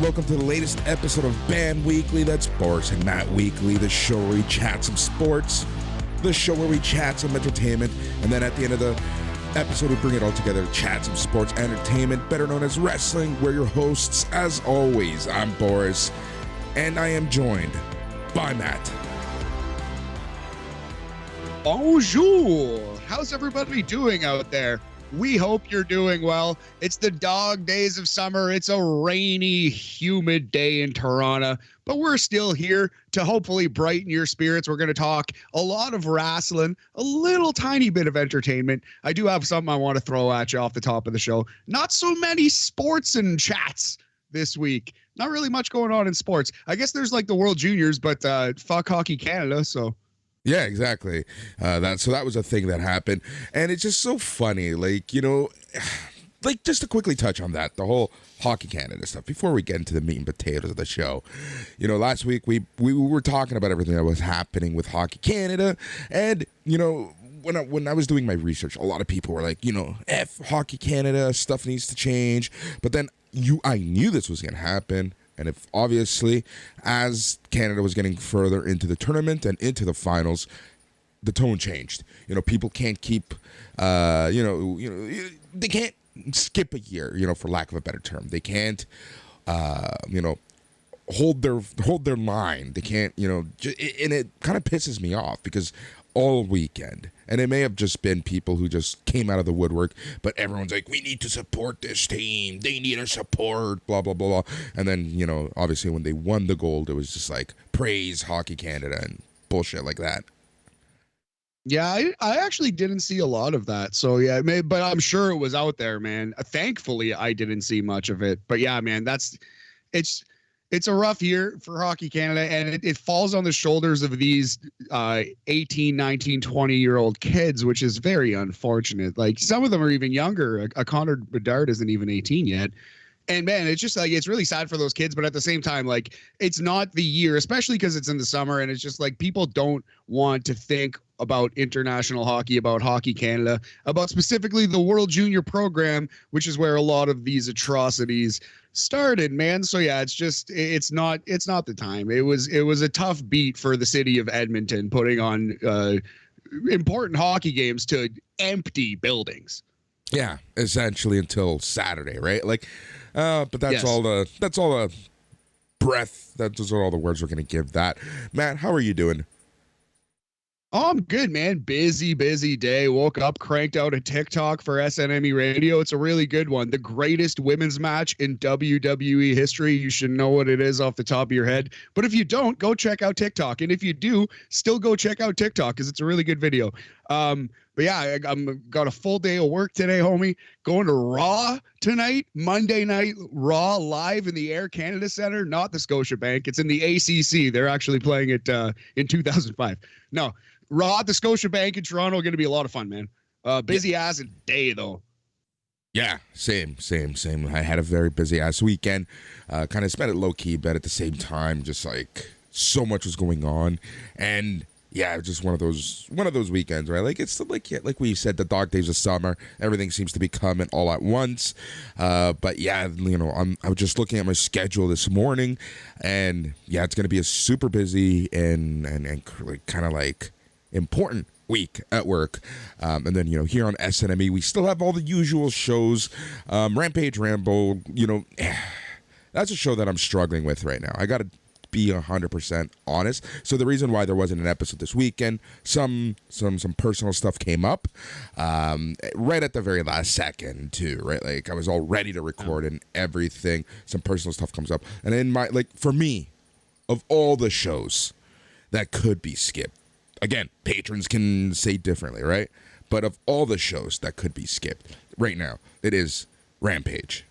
welcome to the latest episode of BAM Weekly. That's Boris and Matt Weekly, the show where we chat some sports, the show where we chat some entertainment, and then at the end of the episode we bring it all together, chat some sports entertainment, better known as wrestling. We're your hosts, as always. I'm Boris, and I am joined by Matt. Bonjour! How's everybody doing out there? We hope you're doing well. It's the dog days of summer. It's a rainy, humid day in Toronto, but we're still here to hopefully brighten your spirits. We're going to talk a lot of wrestling, a little tiny bit of entertainment. I do have something I want to throw at you off the top of the show. Not so many sports and chats this week. Not really much going on in sports. I guess there's like the World Juniors, but fuck Hockey Canada, so... Yeah, exactly. That was a thing that happened, and it's just so funny. Like, you know, like just to quickly touch on that, the whole Hockey Canada stuff before we get into the meat and potatoes of the show. You know, last week we were talking about everything that was happening with Hockey Canada, and you know, when I was doing my research, a lot of people were like, you know, F Hockey Canada, stuff needs to change. But then I knew this was going to happen. And if obviously, as Canada was getting further into the tournament and into the finals, the tone changed. You know, people can't keep, they can't skip a year. You know, for lack of a better term, they can't, hold their line. They can't, and it kind of pisses me off because all weekend, and it may have just been people who just came out of the woodwork, but everyone's like, we need to support this team, they need our support, blah blah blah blah. And then, you know, obviously when they won the gold, it was just like praise Hockey Canada and bullshit like that. Yeah, I actually didn't see a lot of that. So yeah, but I'm sure it was out there, man. Thankfully I didn't see much of it, but yeah, man, it's a rough year for Hockey Canada, and it falls on the shoulders of these 18, 19, 20-year-old kids, which is very unfortunate. Like, some of them are even younger. A Connor Bedard isn't even 18 yet. And, man, it's just like, it's really sad for those kids. But at the same time, like, it's not the year, especially because it's in the summer. And it's just like people don't want to think about international hockey, about Hockey Canada, about specifically the World Junior program, which is where a lot of these atrocities started, man. So yeah, it's not the time. It was a tough beat for the city of Edmonton putting on important hockey games to empty buildings. Yeah, essentially until Saturday, right? Like, but that's all the breath. Those are all the words we're gonna give that. Matt, how are you doing? Oh, I'm good, man. Busy day. Woke up, cranked out a TikTok for SNME Radio. It's a really good one. The greatest women's match in WWE history. You should know what it is off the top of your head. But if you don't, go check out TikTok. And if you do, still go check out TikTok because it's a really good video. But yeah, I'm got a full day of work today, homie. Going to Raw tonight, Monday night Raw live in the Air Canada Centre, not the Scotiabank. It's in the ACC. They're actually playing it in 2005. No. Raw at the Scotiabank in Toronto, going to be a lot of fun, man. Busy ass day, though. Yeah, same. I had a very busy ass weekend. Kind of spent it low key, but at the same time, just like so much was going on, and yeah, just one of those weekends, right? Like it's like we said, the dog days of summer. Everything seems to be coming all at once. But yeah, you know, I was just looking at my schedule this morning, and yeah, it's gonna be a super busy and kind of like important week at work. And then, you know, here on SNME, we still have all the usual shows. Rampage Rambo, you know, that's a show that I'm struggling with right now. I got to be 100% honest. So the reason why there wasn't an episode this weekend, some personal stuff came up right at the very last second too, right? Like I was all ready to record and everything. Some personal stuff comes up. And in my, like, for me, of all the shows that could be skipped, again, patrons can say differently, right? But of all the shows that could be skipped right now, it is Rampage.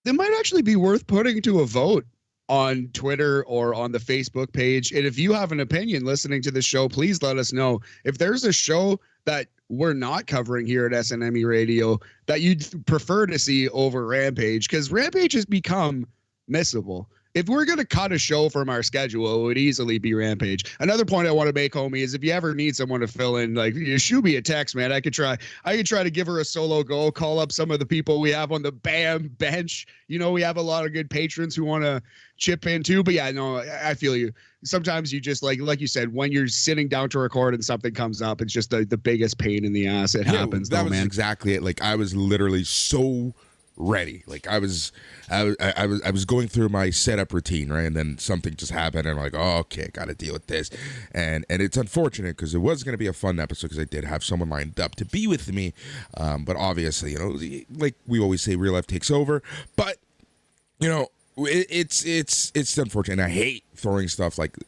It might actually be worth putting to a vote on Twitter or on the Facebook page. And if you have an opinion listening to the show, please let us know. If there's a show that we're not covering here at SNME Radio that you'd prefer to see over Rampage, because Rampage has become missable. if we're going to cut a show from our schedule, it would easily be Rampage. Another point I want to make, homie, is if you ever need someone to fill in, like, you shoot me a text, man. I could try to give her a solo go, call up some of the people we have on the BAM bench. You know, we have a lot of good patrons who want to chip in too. But yeah, no, I feel you. Sometimes you just like you said, when you're sitting down to record and something comes up, it's just the biggest pain in the ass. It happens. That was man. exactly it. Like, I was literally so ready. Like, I was going through my setup routine, right, and then something just happened, and I'm like, oh, okay, got to deal with this, and it's unfortunate because it was going to be a fun episode because I did have someone lined up to be with me, but obviously, you know, like we always say, real life takes over, but you know. It's unfortunate. And I hate throwing stuff like,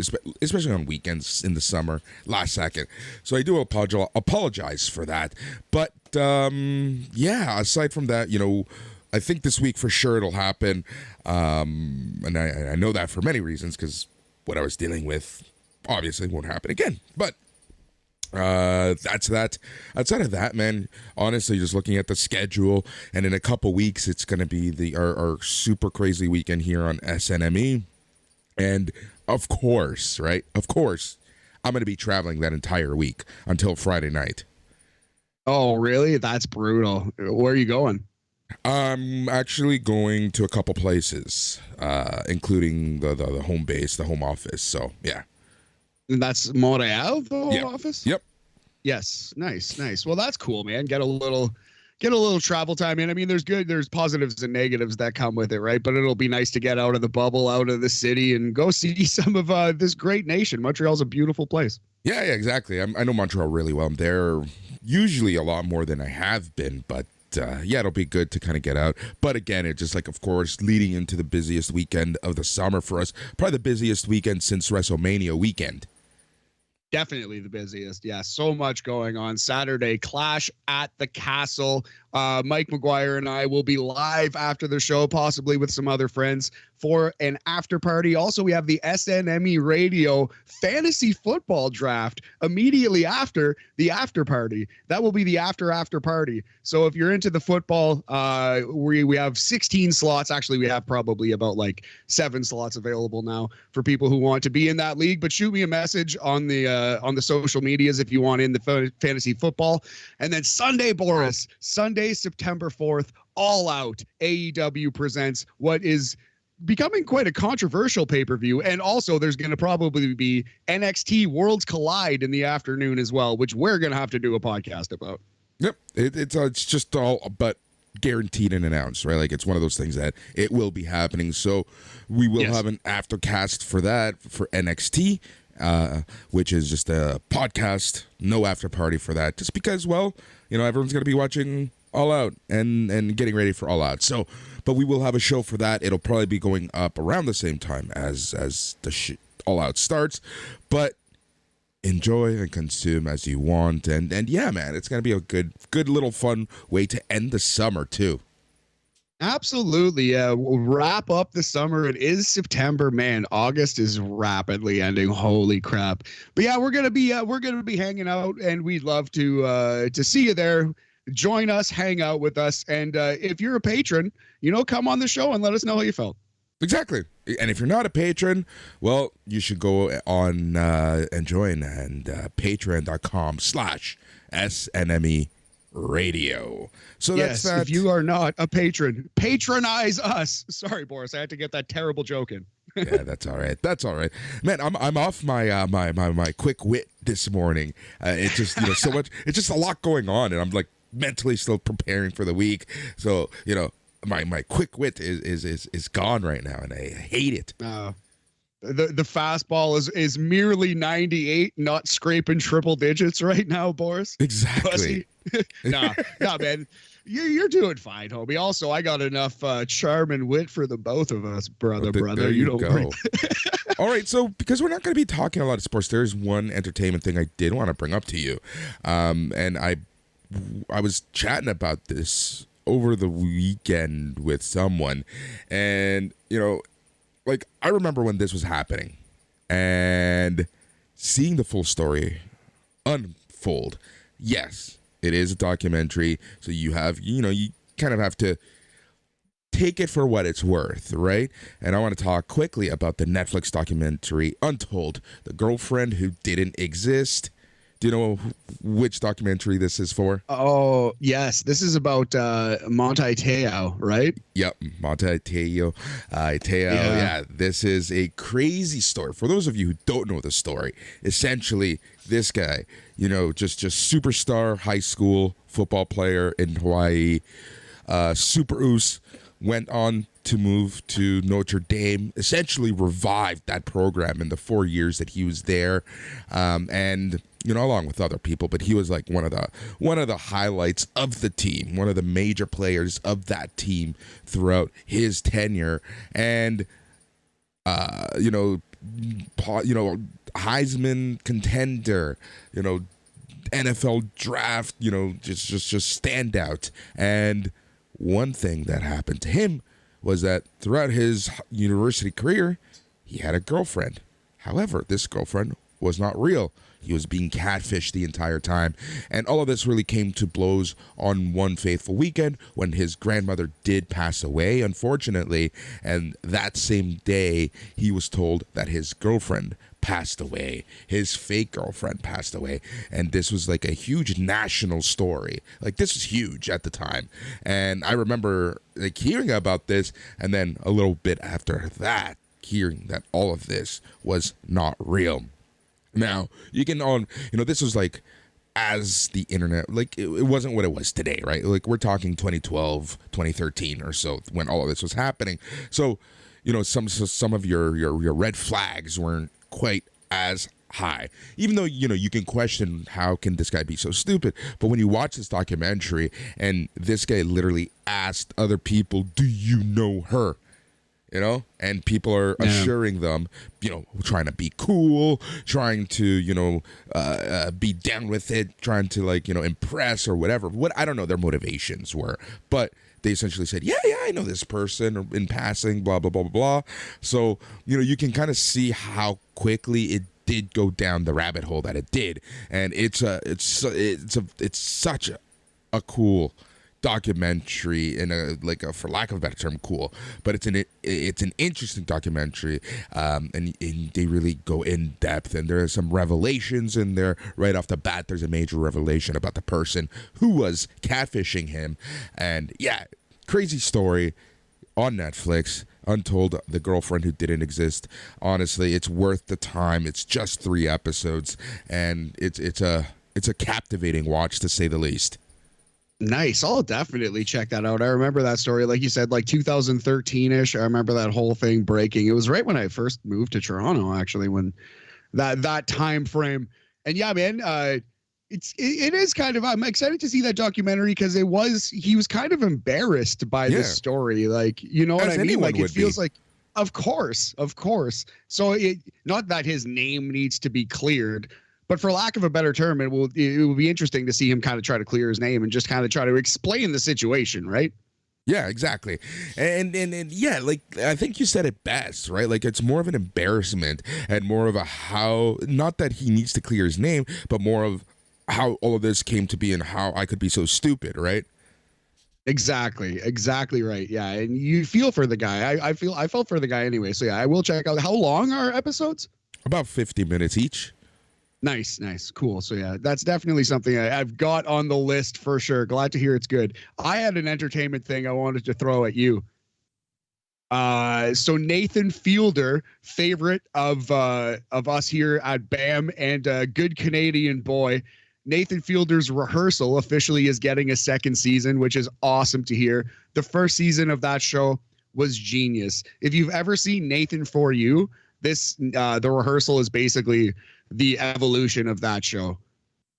especially on weekends in the summer, last second. So I do apologize for that. But yeah, aside from that, you know, I think this week for sure it'll happen. And I know that for many reasons because what I was dealing with obviously won't happen again. But that's that. Outside of that, man, honestly, just looking at the schedule, and in a couple weeks, it's going to be our super crazy weekend here on SNME. And of course, right? Of course, I'm going to be traveling that entire week until Friday night. Oh, really? That's brutal. Where are you going? I'm actually going to a couple places, including the home base, the home office. So, yeah. And that's Montreal, the home Yep. office? Yep. Yes. Nice. Well, that's cool, man. Get a little travel time in. I mean, there's positives and negatives that come with it, right? But it'll be nice to get out of the bubble, out of the city, and go see some of this great nation. Montreal's a beautiful place. Yeah, exactly. I know Montreal really well. I'm there usually a lot more than I have been, but yeah, it'll be good to kind of get out. But again, it's just like, of course, leading into the busiest weekend of the summer for us, probably the busiest weekend since WrestleMania weekend. Definitely the busiest. Yeah, so much going on. Saturday, Clash at the Castle. Mike McGuire and I will be live after the show, possibly with some other friends, for an after party. Also, we have the SNME Radio Fantasy Football Draft immediately after the after party. That will be the after party. So if you're into the football, we have 16 slots. Actually, we have probably about like 7 slots available now for people who want to be in that league. But shoot me a message on the social medias if you want in the fantasy football. And then Sunday, Boris, Sunday, September 4th, All Out AEW presents what is becoming quite a controversial pay-per-view. And also there's going to probably be NXT Worlds Collide in the afternoon as well, which we're going to have to do a podcast about. Yep. It's just all but guaranteed and announced, right? Like, it's one of those things that it will be happening. So we will have an aftercast for that, for NXT, which is just a podcast, no after party for that, just because, well, you know, everyone's going to be watching All Out and getting ready for All Out. So, but we will have a show for that. It'll probably be going up around the same time as the All Out starts, but enjoy and consume as you want. And yeah, man, it's going to be a good little fun way to end the summer too. Absolutely. Yeah. We'll wrap up the summer. It is September, man. August is rapidly ending. Holy crap. But yeah, we're going to be hanging out, and we'd love to see you there. Join us, hang out with us. And if you're a patron, you know, come on the show and let us know how you felt. Exactly. And if you're not a patron, well, you should go on and join and patreon.com/SNME Radio. So yes, that's that. If you are not a patron, patronize us. Sorry, Boris, I had to get that terrible joke in. Yeah, that's all right. That's all right, man. I'm off my my quick wit this morning. It's just, you know, so much. It's just a lot going on, and I'm like mentally still preparing for the week. So, you know, my quick wit is gone right now, and I hate it. The fastball is merely 98, not scraping triple digits right now, Boris. Exactly. nah, man. You're doing fine, homie. Also, I got enough charm and wit for the both of us, brother. There you don't go. All right, so because we're not going to be talking a lot of sports, there's one entertainment thing I did want to bring up to you, and I was chatting about this over the weekend with someone, and you know, like, I remember when this was happening, and seeing the full story unfold. Yes, it is a documentary, so you kind of have to take it for what it's worth, right? And I want to talk quickly about the Netflix documentary Untold, The Girlfriend Who Didn't Exist. Do you know which documentary this is for? Oh, yes. This is about Manti Te'o, right? Yep, Manti Te'o. Yeah, this is a crazy story. For those of you who don't know the story, essentially, this guy, just superstar high school football player in Hawaii, Super Oos, went on to move to Notre Dame, essentially revived that program in the 4 years that he was there, and along with other people, but he was like one of the highlights of the team, one of the major players of that team throughout his tenure, and Heisman contender, NFL draft, just standout. And one thing that happened to him was that throughout his university career, he had a girlfriend. However, this girlfriend was not real. He was being catfished the entire time. And all of this really came to blows on one fateful weekend when his grandmother did pass away, unfortunately. And that same day, he was told that his girlfriend passed away. His fake girlfriend passed away. And this was like a huge national story. Like, this was huge at the time. And I remember like hearing about this, and then a little bit after that, hearing that all of this was not real. Now, you can this was like as the internet, like it wasn't what it was today, right? Like we're talking 2012, 2013 or so when all of this was happening. So, some of your red flags weren't quite as high, even though, you can question how can this guy be so stupid. But when you watch this documentary and this guy literally asked other people, do you know her? And people are assuring them, trying to be cool, trying to, be down with it, trying to impress or whatever. What I don't know their motivations were, but they essentially said, yeah, I know this person in passing, blah, blah, blah, blah, blah. So, you can kind of see how quickly it did go down the rabbit hole that it did. And it's such a cool documentary, and for lack of a better term, cool, but it's an interesting documentary, and they really go in depth, and there are some revelations in there right off the bat. There's a major revelation about the person who was catfishing him, and yeah, crazy story on Netflix. Untold, The Girlfriend Who Didn't Exist. Honestly, it's worth the time. It's just 3 episodes, and it's a captivating watch, to say the least. Nice. I'll definitely check that out. I remember that story, like you said, like 2013-ish. I remember that whole thing breaking. It was right when I first moved to Toronto, actually, when that time frame. And yeah, man, it is kind of, I'm excited to see that documentary because he was kind of embarrassed by this story. Like, you know what I mean? Like, it feels like, of course. So not that his name needs to be cleared, but for lack of a better term, it will be interesting to see him kind of try to clear his name and just kind of try to explain the situation, right? Yeah, exactly. And yeah, like I think you said it best, right? Like it's more of an embarrassment and more of a how, not that he needs to clear his name, but more of how all of this came to be and how I could be so stupid, right? Exactly right. Yeah, and you feel for the guy. I felt for the guy anyway. So yeah, I will check out. How long are episodes? About 50 minutes each. Nice. Cool. So yeah, that's definitely something I've got on the list for sure. Glad to hear it's good. I had an entertainment thing I wanted to throw at you. So Nathan Fielder, favorite of us here at BAM, and a good Canadian boy, Nathan Fielder's Rehersal officially is getting a second season, which is awesome to hear. The first season of that show was genius. If you've ever seen Nathan For You, the Rehersal is basically the evolution of that show.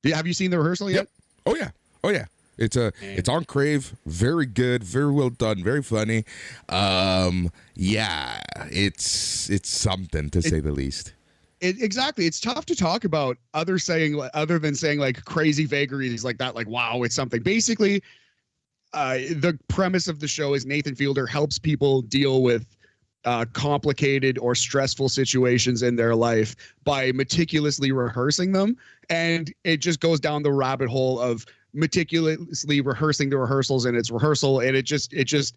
Have you seen The Rehersal yet? Yep. Oh yeah. It's on Crave. Very good. Very well done. Very funny. Yeah, it's something to say the least. Exactly. It's tough to talk about other than saying like crazy vagaries like that. Like, wow, it's something. Basically, the premise of the show is Nathan Fielder helps people deal with complicated or stressful situations in their life by meticulously rehearsing them. And it just goes down the rabbit hole of meticulously rehearsing the rehearsals in its rehearsal, and it just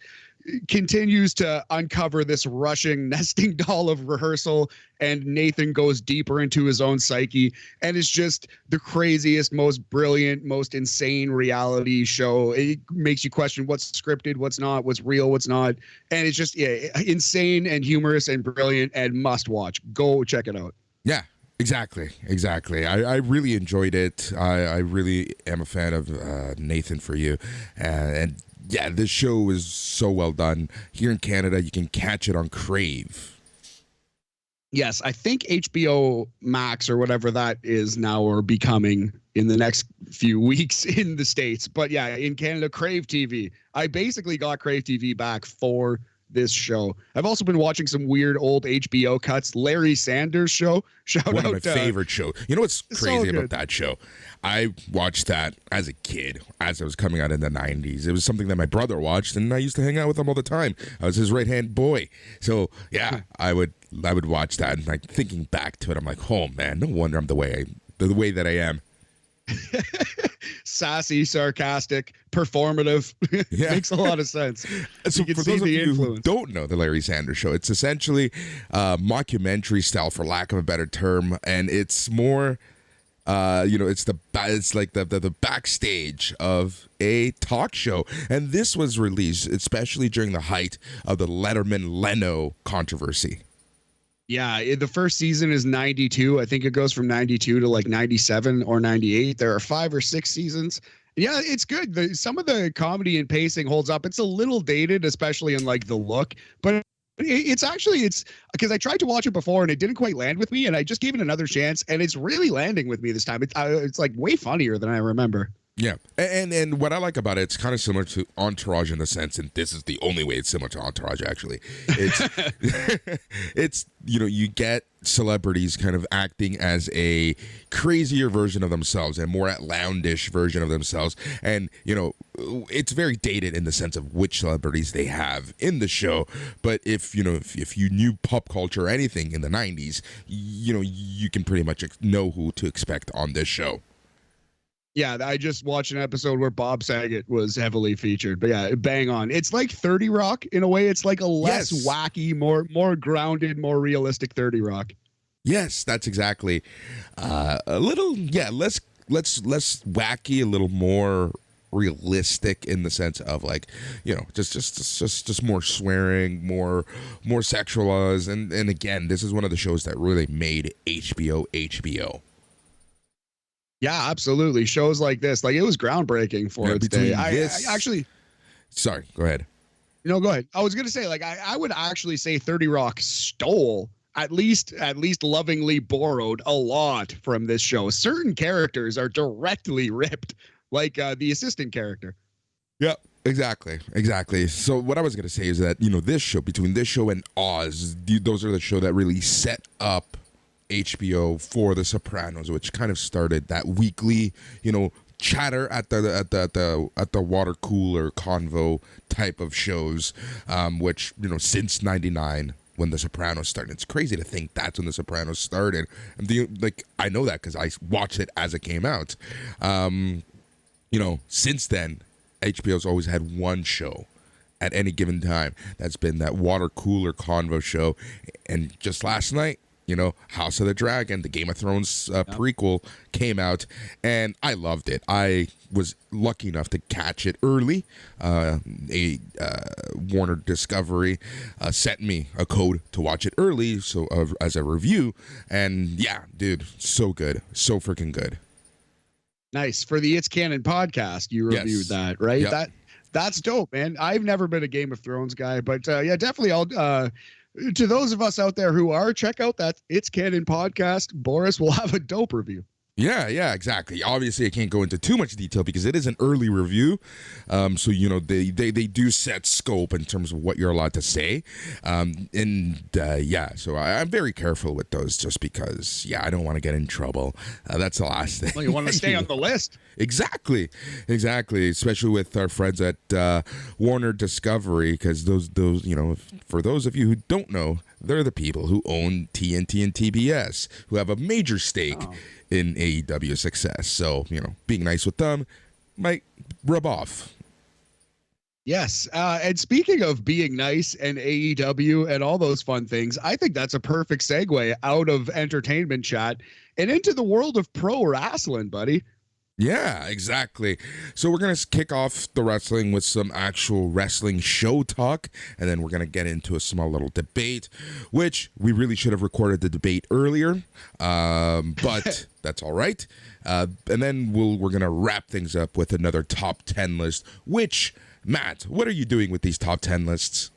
continues to uncover this rushing nesting doll of rehearsal, and Nathan goes deeper into his own psyche, and it's just the craziest, most brilliant, most insane reality show. It makes you question what's scripted, what's not, what's real, what's not, and it's just insane and humorous and brilliant and must watch. Go check it out. Yeah, exactly. I really enjoyed it. I really am a fan of Nathan For You. And yeah, this show is so well done. Here in Canada, you can catch it on Crave. Yes, I think HBO Max or whatever that is now, or becoming in the next few weeks in the States. But yeah, in Canada, Crave TV. I basically got Crave TV back for this show. I've also been watching some weird old HBO cuts. Larry Sanders Show. One of my favorite shows. You know what's crazy about that show? I watched that as a kid, as it was coming out in the 90s. It was something that my brother watched, and I used to hang out with him all the time. I was his right-hand boy. So, yeah, I would watch that, and like thinking back to it, I'm like, oh, man, no wonder I'm the way that I am. Sassy, sarcastic, performative. Yeah. Makes a lot of sense. So you can for see those of the you influence. who don't know the Larry Sanders Show, it's essentially mockumentary style, for lack of a better term, and it's more, it's like the backstage of a talk show, and this was released especially during the height of the Letterman-Leno controversy. Yeah, the first season is 92. I think it goes from 92 to like 97 or 98. There are 5 or 6 seasons. Yeah, it's good. Some of the comedy and pacing holds up. It's a little dated, especially in like the look, but it's because I tried to watch it before and it didn't quite land with me, and I just gave it another chance, and it's really landing with me this time. It's like way funnier than I remember. Yeah, and what I like about it, it's kind of similar to Entourage in the sense, and this is the only way it's similar to Entourage, actually. It's you get celebrities kind of acting as a crazier version of themselves and more outlandish version of themselves, and it's very dated in the sense of which celebrities they have in the show. But if you knew pop culture or anything in the 90s, you can pretty much know who to expect on this show. Yeah, I just watched an episode where Bob Saget was heavily featured. But yeah, bang on. It's like 30 Rock in a way. It's like a less wacky, more grounded, more realistic 30 Rock. Yes, that's exactly a little less wacky, a little more realistic in the sense of like just more swearing, more sexualized, and again, this is one of the shows that really made HBO. Yeah, absolutely. Shows like this, like it was groundbreaking for its day. I actually. Sorry, go ahead. No, go ahead. I was gonna say, like, I would actually say 30 Rock stole, at least lovingly borrowed a lot from this show. Certain characters are directly ripped, like the assistant character. Yeah, exactly. So what I was gonna say is that this show, between this show and Oz, those are the show that really set up HBO for The Sopranos, which kind of started that weekly, chatter at the water cooler convo type of shows, which since '99 when The Sopranos started. It's crazy to think that's when The Sopranos started. I know that because I watched it as it came out. Since then, HBO's always had one show at any given time that's been that water cooler convo show, and just last night, House of the Dragon, the Game of Thrones prequel came out, and I loved it. I was lucky enough to catch it early. Warner Discovery sent me a code to watch it early, so as a review, and yeah, dude, so good, so freaking good. Nice. For the It's Canon podcast, you reviewed that, right? Yep. That's dope, man. I've never been a Game of Thrones guy, but yeah, definitely I'll to those of us out there who are, check out that It's Canon podcast. Boris will have a dope review. Yeah, exactly. Obviously, I can't go into too much detail because it is an early review. So, they do set scope in terms of what you're allowed to say. So I'm very careful with those just because, I don't want to get in trouble. That's the last thing. Well, you want to stay on the list. Exactly. Especially with our friends at Warner Discovery, because those, for those of you who don't know, they're the people who own TNT and TBS, who have a major stake in AEW success. So, being nice with them, might rub off. Yes. And speaking of being nice and AEW and all those fun things, I think that's a perfect segue out of entertainment chat and into the world of pro wrestling, buddy. Yeah, exactly. So we're going to kick off the wrestling with some actual wrestling show talk, and then we're going to get into a small little debate, which we really should have recorded the debate earlier, but that's all right. And then we're going to wrap things up with another top 10 list, which, Matt, what are you doing with these top 10 lists?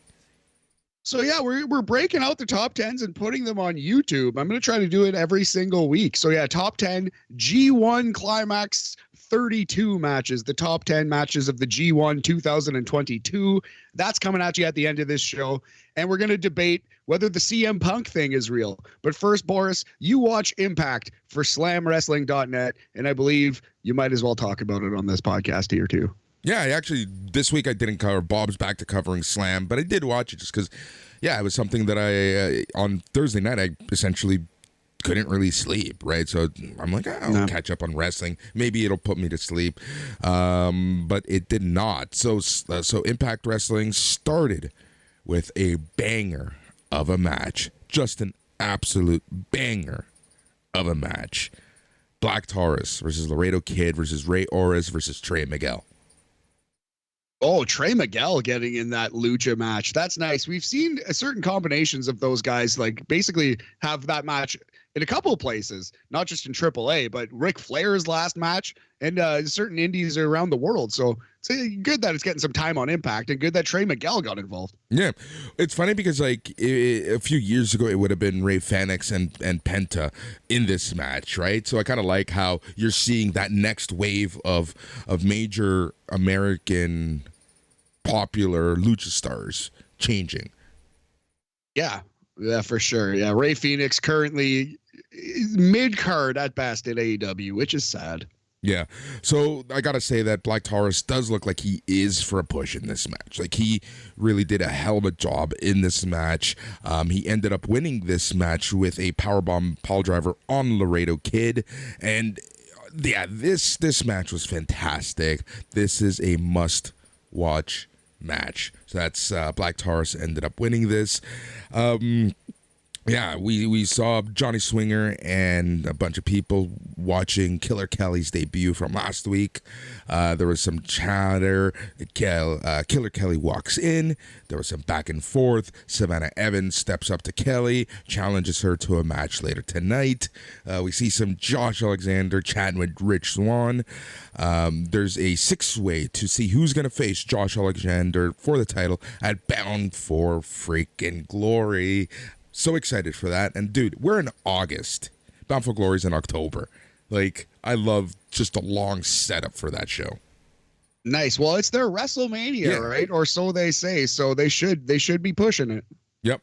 So yeah, we're breaking out the top 10s and putting them on YouTube. I'm going to try to do it every single week. So yeah, top 10 G1 Climax 32 matches, the top 10 matches of the G1 2022. That's coming at you at the end of this show. And we're going to debate whether the CM Punk thing is real. But first, Boris, you watch Impact for slamwrestling.net, and I believe you might as well talk about it on this podcast here too. Yeah, this week I didn't cover. Bob's back to covering Slam, but I did watch it just because, yeah, it was something that on Thursday night, I essentially couldn't really sleep, right? So I'm like, I'll catch up on wrestling. Maybe it'll put me to sleep, but it did not. So Impact Wrestling started with a banger of a match, just an absolute banger of a match. Black Taurus versus Laredo Kid versus Ray Oris versus Trey Miguel. Oh, Trey Miguel getting in that lucha match. That's nice. We've seen certain combinations of those guys like basically have that match in a couple of places, not just in AAA, but Ric Flair's last match and certain indies around the world. So it's good that it's getting some time on Impact and good that Trey Miguel got involved. Yeah, it's funny because like a few years ago, it would have been Ray Phoenix and Penta in this match, right? So I kind of like how you're seeing that next wave of major American popular lucha stars changing. Yeah, for sure. Yeah, Ray Phoenix currently mid card at best at AEW, which is sad. Yeah, so I gotta say that Black Taurus does look like he is for a push in this match. Like he really did a hell of a job in this match. He ended up winning this match with a powerbomb pile driver on Laredo Kid, and yeah, this match was fantastic. This is a must-watch match. So that's Black Taurus ended up winning this. Yeah, we saw Johnny Swinger and a bunch of people watching Killer Kelly's debut from last week. There was some chatter. Killer Kelly walks in. There was some back and forth. Savannah Evans steps up to Kelly, challenges her to a match later tonight. We see some Josh Alexander chatting with Rich Swann. There's a six-way to see who's going to face Josh Alexander for the title at Bound for Freaking Glory. So excited for that. And dude, we're in August. Bound for Glory's in October. Like, I love just a long setup for that show. Nice. Well, it's their WrestleMania, right? Or so they say. So they should be pushing it. Yep.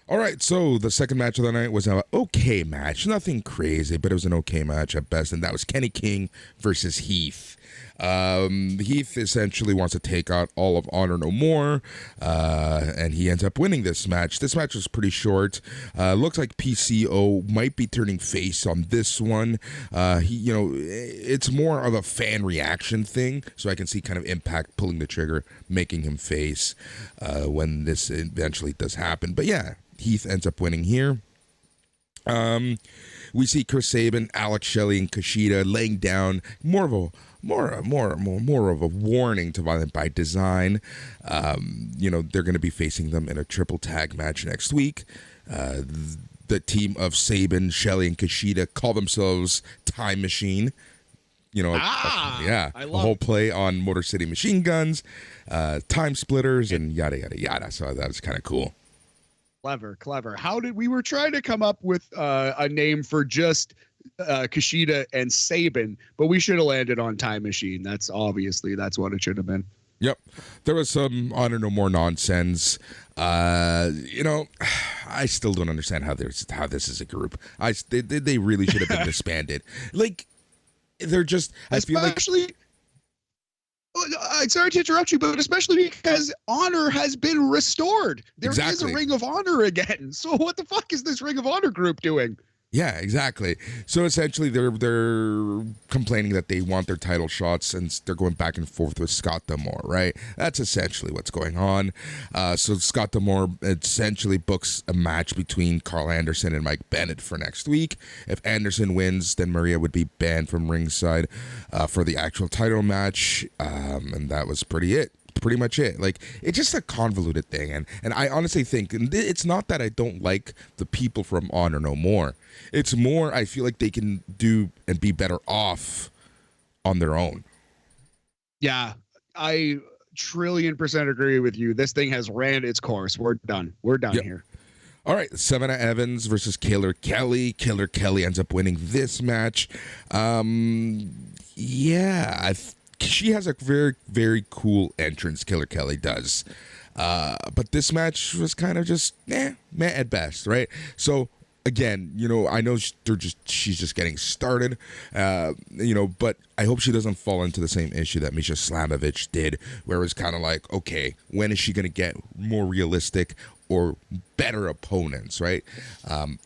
All right, so the second match of the night was an okay match. Nothing crazy, but it was an okay match at best, and that was Kenny King versus Heath. Heath essentially wants to take out all of Honor No More, and he ends up winning this match. This match was pretty short. Looks like PCO might be turning face on this one. It's more of a fan reaction thing, so I can see kind of Impact pulling the trigger, making him face when this eventually does happen. But yeah, Heath ends up winning here. We see Chris Sabin, Alex Shelley, and Kushida laying down more of a warning to Violent by Design. They're going to be facing them in a triple tag match next week. The team of Sabin, Shelley, and Kushida call themselves Time Machine. A whole play on Motor City Machine Guns, Time Splitters, and yada yada yada. So that was kind of cool. Clever. We were trying to come up with a name for just Kushida and Sabin, but we should have landed on Time Machine. That's what it should have been. Yep. There was some Honor No More nonsense. I still don't understand how this is a group. They really should have been disbanded. Like, they're just, I feel like... Sorry to interrupt you, but especially because Honor has been restored. There is a Ring of Honor again. So what the fuck is this Ring of Honor group doing? Yeah, exactly. So essentially, they're complaining that they want their title shots, and they're going back and forth with Scott D'Amore, right? That's essentially what's going on. So Scott D'Amore essentially books a match between Carl Anderson and Mike Bennett for next week. If Anderson wins, then Maria would be banned from ringside for the actual title match, and that was pretty much it. Like, it's just a convoluted thing, and I honestly think, and it's not that I don't like the people from Honor No More. It's more I feel like they can do and be better off on their own. Yeah, I trillion% agree with you. This thing has ran its course. We're done. We're done Yep. here. All right, Savannah Evans versus Killer Kelly. Killer Kelly ends up winning this match. Yeah, she has a very, very cool entrance, Killer Kelly does. But this match was kind of just, meh at best, right? So, again, I know she's just getting started, but I hope she doesn't fall into the same issue that Misha Slamovich did, where it was kind of like, okay, when is she going to get more realistic or better opponents, right?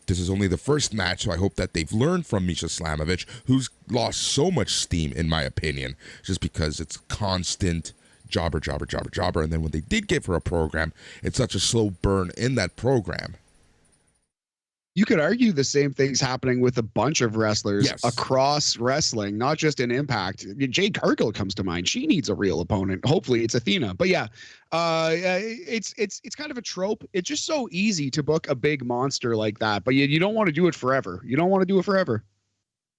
This is only the first match, so I hope that they've learned from Misha Slamovich, who's lost so much steam, in my opinion, just because it's constant jobber, and then when they did give her a program, it's such a slow burn in that program. You could argue the same thing's happening with a bunch of wrestlers across wrestling, not just in Impact. Jade Cargill comes to mind. She needs a real opponent. Hopefully it's Athena. But yeah, it's kind of a trope. It's just so easy to book a big monster like that, but you don't want to do it forever.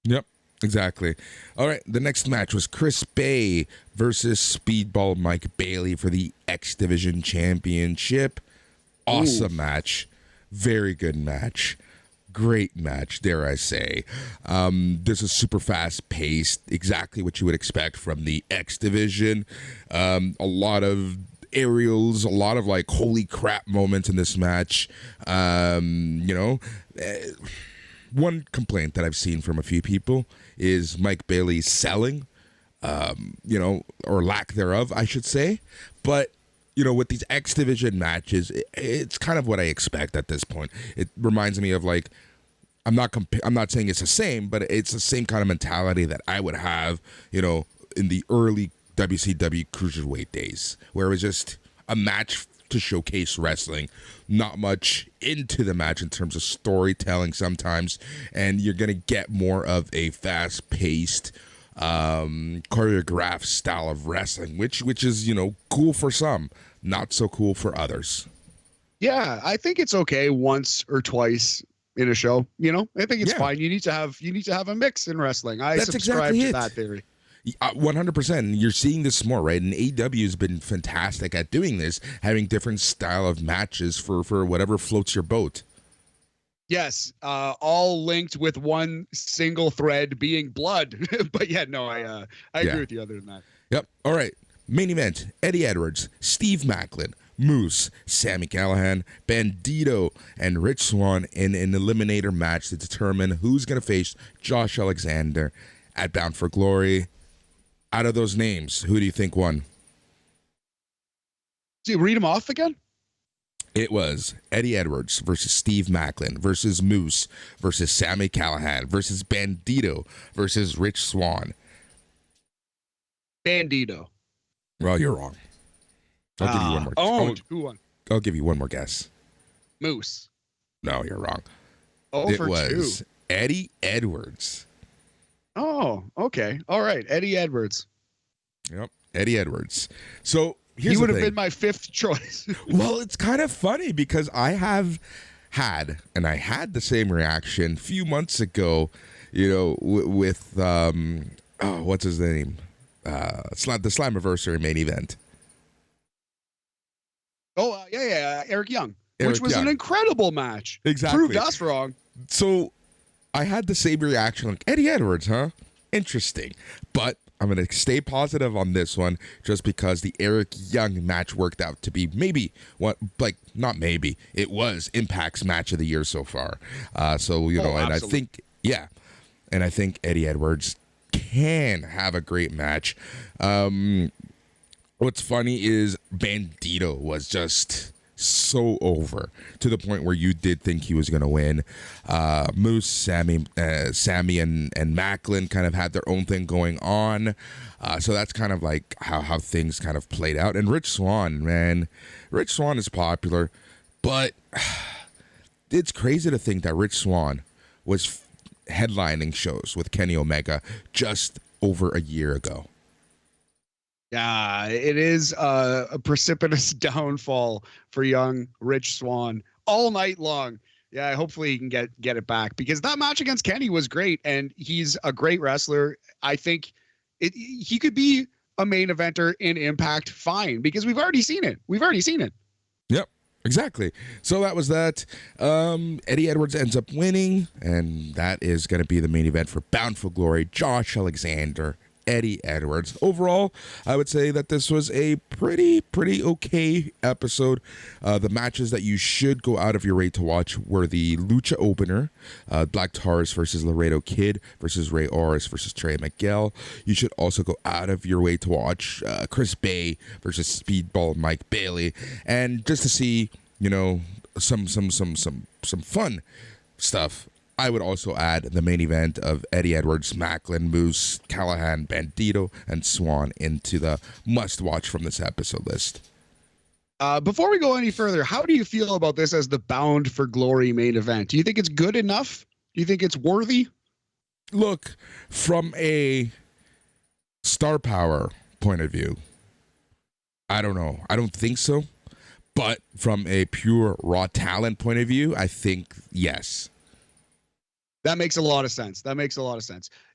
Yep, exactly. All right, the next match was Chris Bay versus Speedball Mike Bailey for the X Division Championship. Awesome match. Very good match. Great match, dare I say. This is super fast paced, exactly what you would expect from the X Division. A lot of aerials, a lot of like holy crap moments in this match. One complaint that I've seen from a few people is Mike Bailey's selling, or lack thereof, I should say. But with these X Division matches, it's kind of what I expect at this point. It reminds me of like, I'm not saying it's the same, but it's the same kind of mentality that I would have, in the early WCW Cruiserweight days, where it was just a match to showcase wrestling, not much into the match in terms of storytelling sometimes, and you're going to get more of a fast-paced, choreographed style of wrestling, which is, cool for some, not so cool for others. Yeah, I think it's okay once or twice in a show. I think it's fine. You need to have a mix in wrestling. That's subscribe exactly to that theory. 100%. You're seeing this more, right? And AEW has been fantastic at doing this, having different style of matches for whatever floats your boat. Yes, all linked with one single thread being blood. But yeah, no, I agree with you other than that. Yep. All right. Main event, Eddie Edwards, Steve Maclin, Moose, Sami Callihan, Bandito, and Rich Swann in an eliminator match to determine who's going to face Josh Alexander at Bound for Glory. Out of those names, who do you think won? See, read them off again? It was Eddie Edwards versus Steve Maclin versus Moose versus Sami Callihan versus Bandito versus Rich Swann. Bandito. Well, you're wrong. I'll give you one more. Who won? I'll give you one more guess. Moose. No, you're wrong. It was 2. Eddie Edwards. Oh, okay. All right. Eddie Edwards. Yep. Eddie Edwards. So he would have been my 5th choice. Well, it's kind of funny because I had the same reaction a few months ago, with what's his name? The Slammiversary main event. Oh, yeah. Eric Young. Which was an incredible match. Exactly. Proved us wrong. So I had the same reaction, like, Eddie Edwards, huh? Interesting. But I'm going to stay positive on this one just because the Eric Young match worked out to be it was Impact's match of the year so far. And I think Eddie Edwards can have a great match. What's funny is Bandito was just so over to the point where you did think he was going to win. Moose, Sammy, and Macklin kind of had their own thing going on. So that's kind of like how things kind of played out. And Rich Swann, man, Rich Swann is popular, but it's crazy to think that Rich Swann was headlining shows with Kenny Omega just over a year ago. Yeah, it is a precipitous downfall for young Rich Swann all night long. Yeah, hopefully he can get it back, because that match against Kenny was great, and he's a great wrestler. I think he could be a main eventer in Impact fine, because we've already seen it. Yep, exactly. So that was that. Eddie Edwards ends up winning, and that is going to be the main event for Bound for Glory. Josh Alexander, Eddie Edwards. Overall, I would say that this was a pretty okay episode. The matches that you should go out of your way to watch were the Lucha opener, Black Taurus versus Laredo Kid versus Ray Oris versus Trey Miguel. You should also go out of your way to watch Chris Bay versus Speedball Mike Bailey, and just to see, you know, some fun stuff. I would also add the main event of Eddie Edwards, Macklin, Moose, Callahan, Bandito, and Swan into the must-watch from this episode list. Before we go any further, how do you feel about this as the Bound for Glory main event? Do you think it's good enough? Do you think it's worthy? Look, from a star power point of view, I don't know. I don't think so. But from a pure raw talent point of view, I think yes. That makes a lot of sense.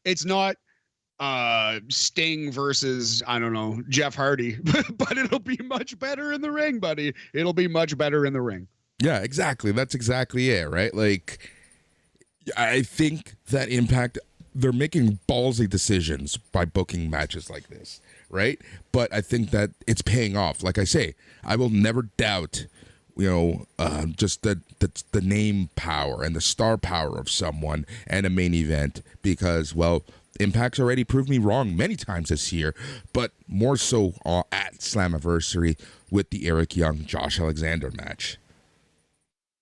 It's not Sting versus, I don't know, Jeff Hardy, but it'll be much better in the ring, buddy. It'll be much better in the ring. Yeah, exactly. That's exactly it, right? Like, I think that Impact, they're making ballsy decisions by booking matches like this, right? But I think that it's paying off. Like I say, I will never doubt, you know, just the name power and the star power of someone and a main event, because, well, Impact's already proved me wrong many times this year, but more so at Slammiversary with the Eric Young Josh Alexander match.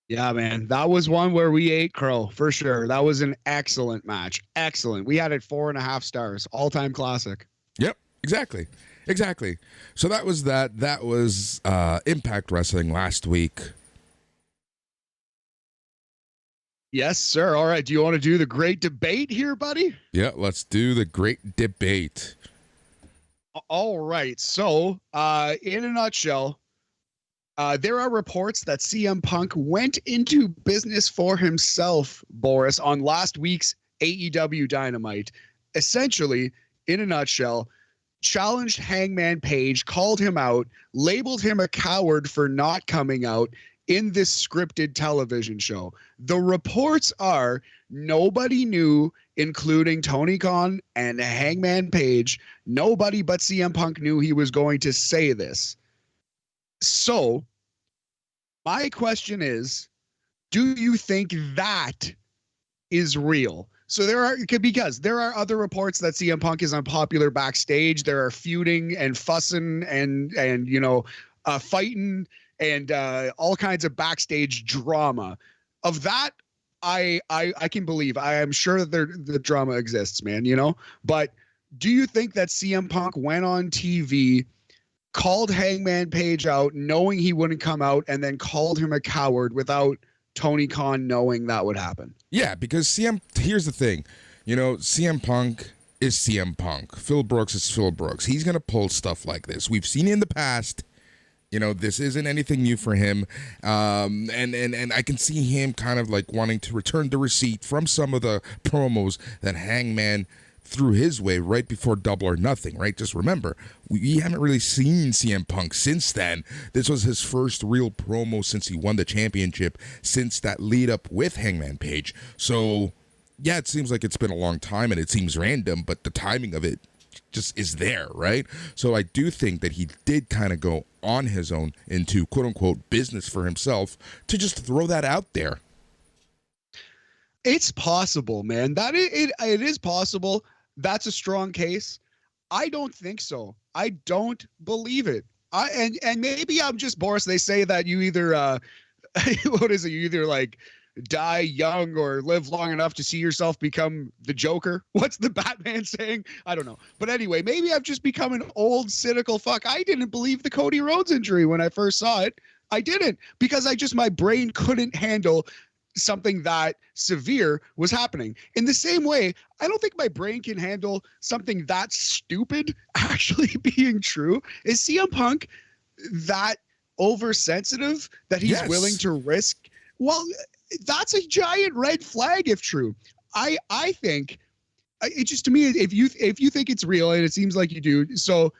Yeah, man, that was one where we ate crow for sure. That was an excellent match. Excellent. We had it 4.5 stars, all-time classic. Yep, exactly. So that was that. That was Impact Wrestling last week. Yes, sir. All right. Do you want to do the great debate here, buddy? Yeah, let's do the great debate. All right. So, in a nutshell, there are reports that CM Punk went into business for himself, Boris, on last week's AEW Dynamite. Essentially, in a nutshell, challenged Hangman Page, called him out, labeled him a coward for not coming out in this scripted television show. The reports are nobody knew, including Tony Khan and Hangman Page. Nobody but CM Punk knew he was going to say this. So, my question is, do you think that is real? So because there are other reports that CM Punk is unpopular backstage. There are feuding and fussing and you know, fighting and all kinds of backstage drama. Of that, I can believe. I am sure that the drama exists, man. You know, but do you think that CM Punk went on TV, called Hangman Page out, knowing he wouldn't come out, and then called him a coward without Tony Khan knowing that would happen? Yeah, because here's the thing, you know, CM Punk is CM Punk. Phil Brooks is Phil Brooks. He's going to pull stuff like this. We've seen it in the past. You know, this isn't anything new for him. And I can see him kind of like wanting to return the receipt from some of the promos that Hangman threw his way right before Double or Nothing, right? Just remember, we haven't really seen CM Punk since then. This was his first real promo since he won the championship, since that lead up with Hangman Page. So, yeah, it seems like it's been a long time and it seems random, but the timing of it just is there, right? So I do think that he did kind of go on his own into quote-unquote business for himself to just throw that out there. It's possible, man. That it is possible. That's a strong case. I don't think so. I don't believe it. And maybe I'm just Boris. They say that you either what is it? You either like die young or live long enough to see yourself become the Joker. What's the Batman saying? I don't know. But anyway, maybe I've just become an old cynical fuck. I didn't believe the Cody Rhodes injury when I first saw it. I didn't, because my brain couldn't handle something that severe was happening. In the same way, I don't think my brain can handle something that stupid actually being true. Is CM Punk that oversensitive that he's willing to risk? Well, that's a giant red flag if true. I think it just, to me, if you think it's real, and it seems like you do, so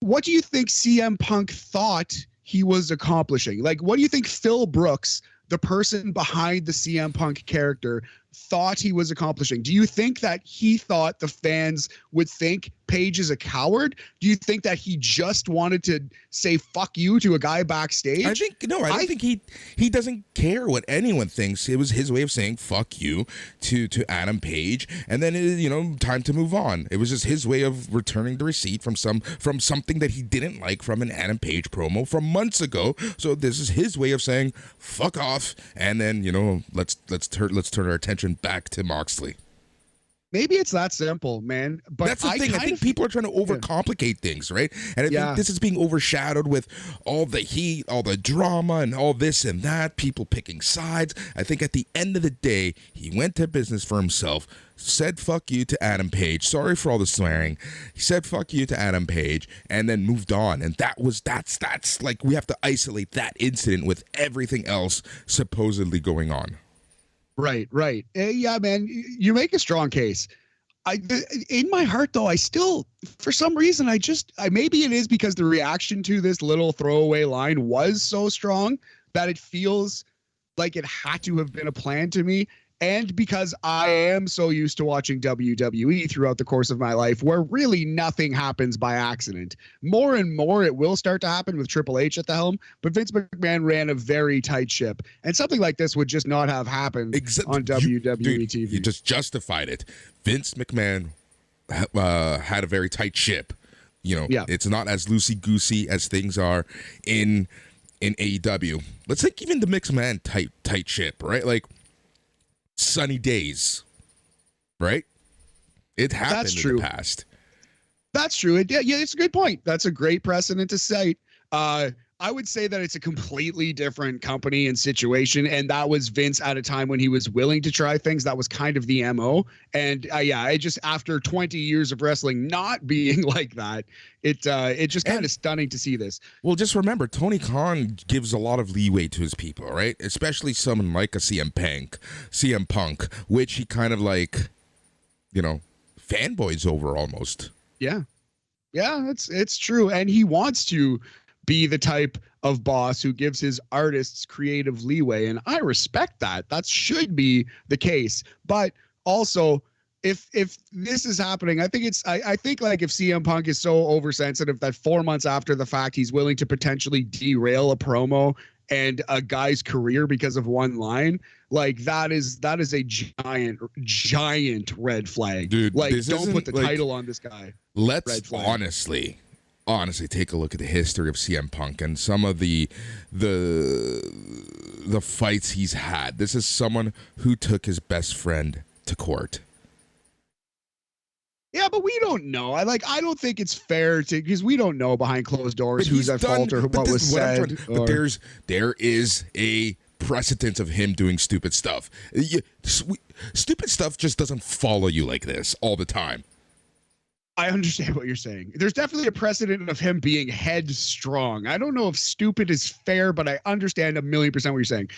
what do you think CM Punk thought he was accomplishing? Like, what do you think Phil Brooks, the person behind the CM Punk character, thought he was accomplishing? Do you think that he thought the fans would think Page is a coward? Do you think that he just wanted to say fuck you to a guy backstage? I don't think he doesn't care what anyone thinks. It was his way of saying fuck you to Adam Page, and then time to move on. It was just his way of returning the receipt from something that he didn't like from an Adam Page promo from months ago. So this is his way of saying fuck off, and then let's turn our attention back to Moxley. Maybe it's that simple, man. But that's the thing. I think people are trying to overcomplicate things, right? And I think this is being overshadowed with all the heat, all the drama, and all this and that, people picking sides. I think at the end of the day, he went to business for himself, said fuck you to Adam Page. Sorry for all the swearing. He said fuck you to Adam Page and then moved on. And that's like, we have to isolate that incident with everything else supposedly going on. Right. Yeah, man, you make a strong case. In my heart, though, I still, for some reason, maybe it is because the reaction to this little throwaway line was so strong that it feels like it had to have been a plan to me. And because I am so used to watching WWE throughout the course of my life, where really nothing happens by accident. More and more, it will start to happen with Triple H at the helm. But Vince McMahon ran a very tight ship, and something like this would just not have happened on WWE TV. You just justified it. Vince McMahon had a very tight ship. It's not as loosey-goosey as things are in AEW. Let's take even the McMahon tight ship, right? Like, sunny days, right? It happened in the past. That's true. Yeah, it's a good point. That's a great precedent to cite. I would say that it's a completely different company and situation, and that was Vince at a time when he was willing to try things. That was kind of the MO. And I just, after 20 years of wrestling not being like that, it's just kind of stunning to see this. Well, just remember, Tony Khan gives a lot of leeway to his people, right? Especially someone like a CM Punk, which he kind of like, fanboys over almost. Yeah, it's true, and he wants to be the type of boss who gives his artists creative leeway, and I respect that. That should be the case. But also, if this is happening, I think like if CM Punk is so oversensitive that 4 months after the fact he's willing to potentially derail a promo and a guy's career because of one line, like that is a giant red flag. Dude, like, don't put the title on this guy. Let's honestly take a look at the history of CM Punk and some of the fights he's had. This is someone who took his best friend to court. Yeah, but we don't know. I don't think it's fair because we don't know behind closed doors who's at fault or what was said. But there is a precedent of him doing stupid stuff. Stupid stuff just doesn't follow you like this all the time. I understand what you're saying. There's definitely a precedent of him being headstrong. I don't know if stupid is fair, but I understand 1,000,000% what you're saying.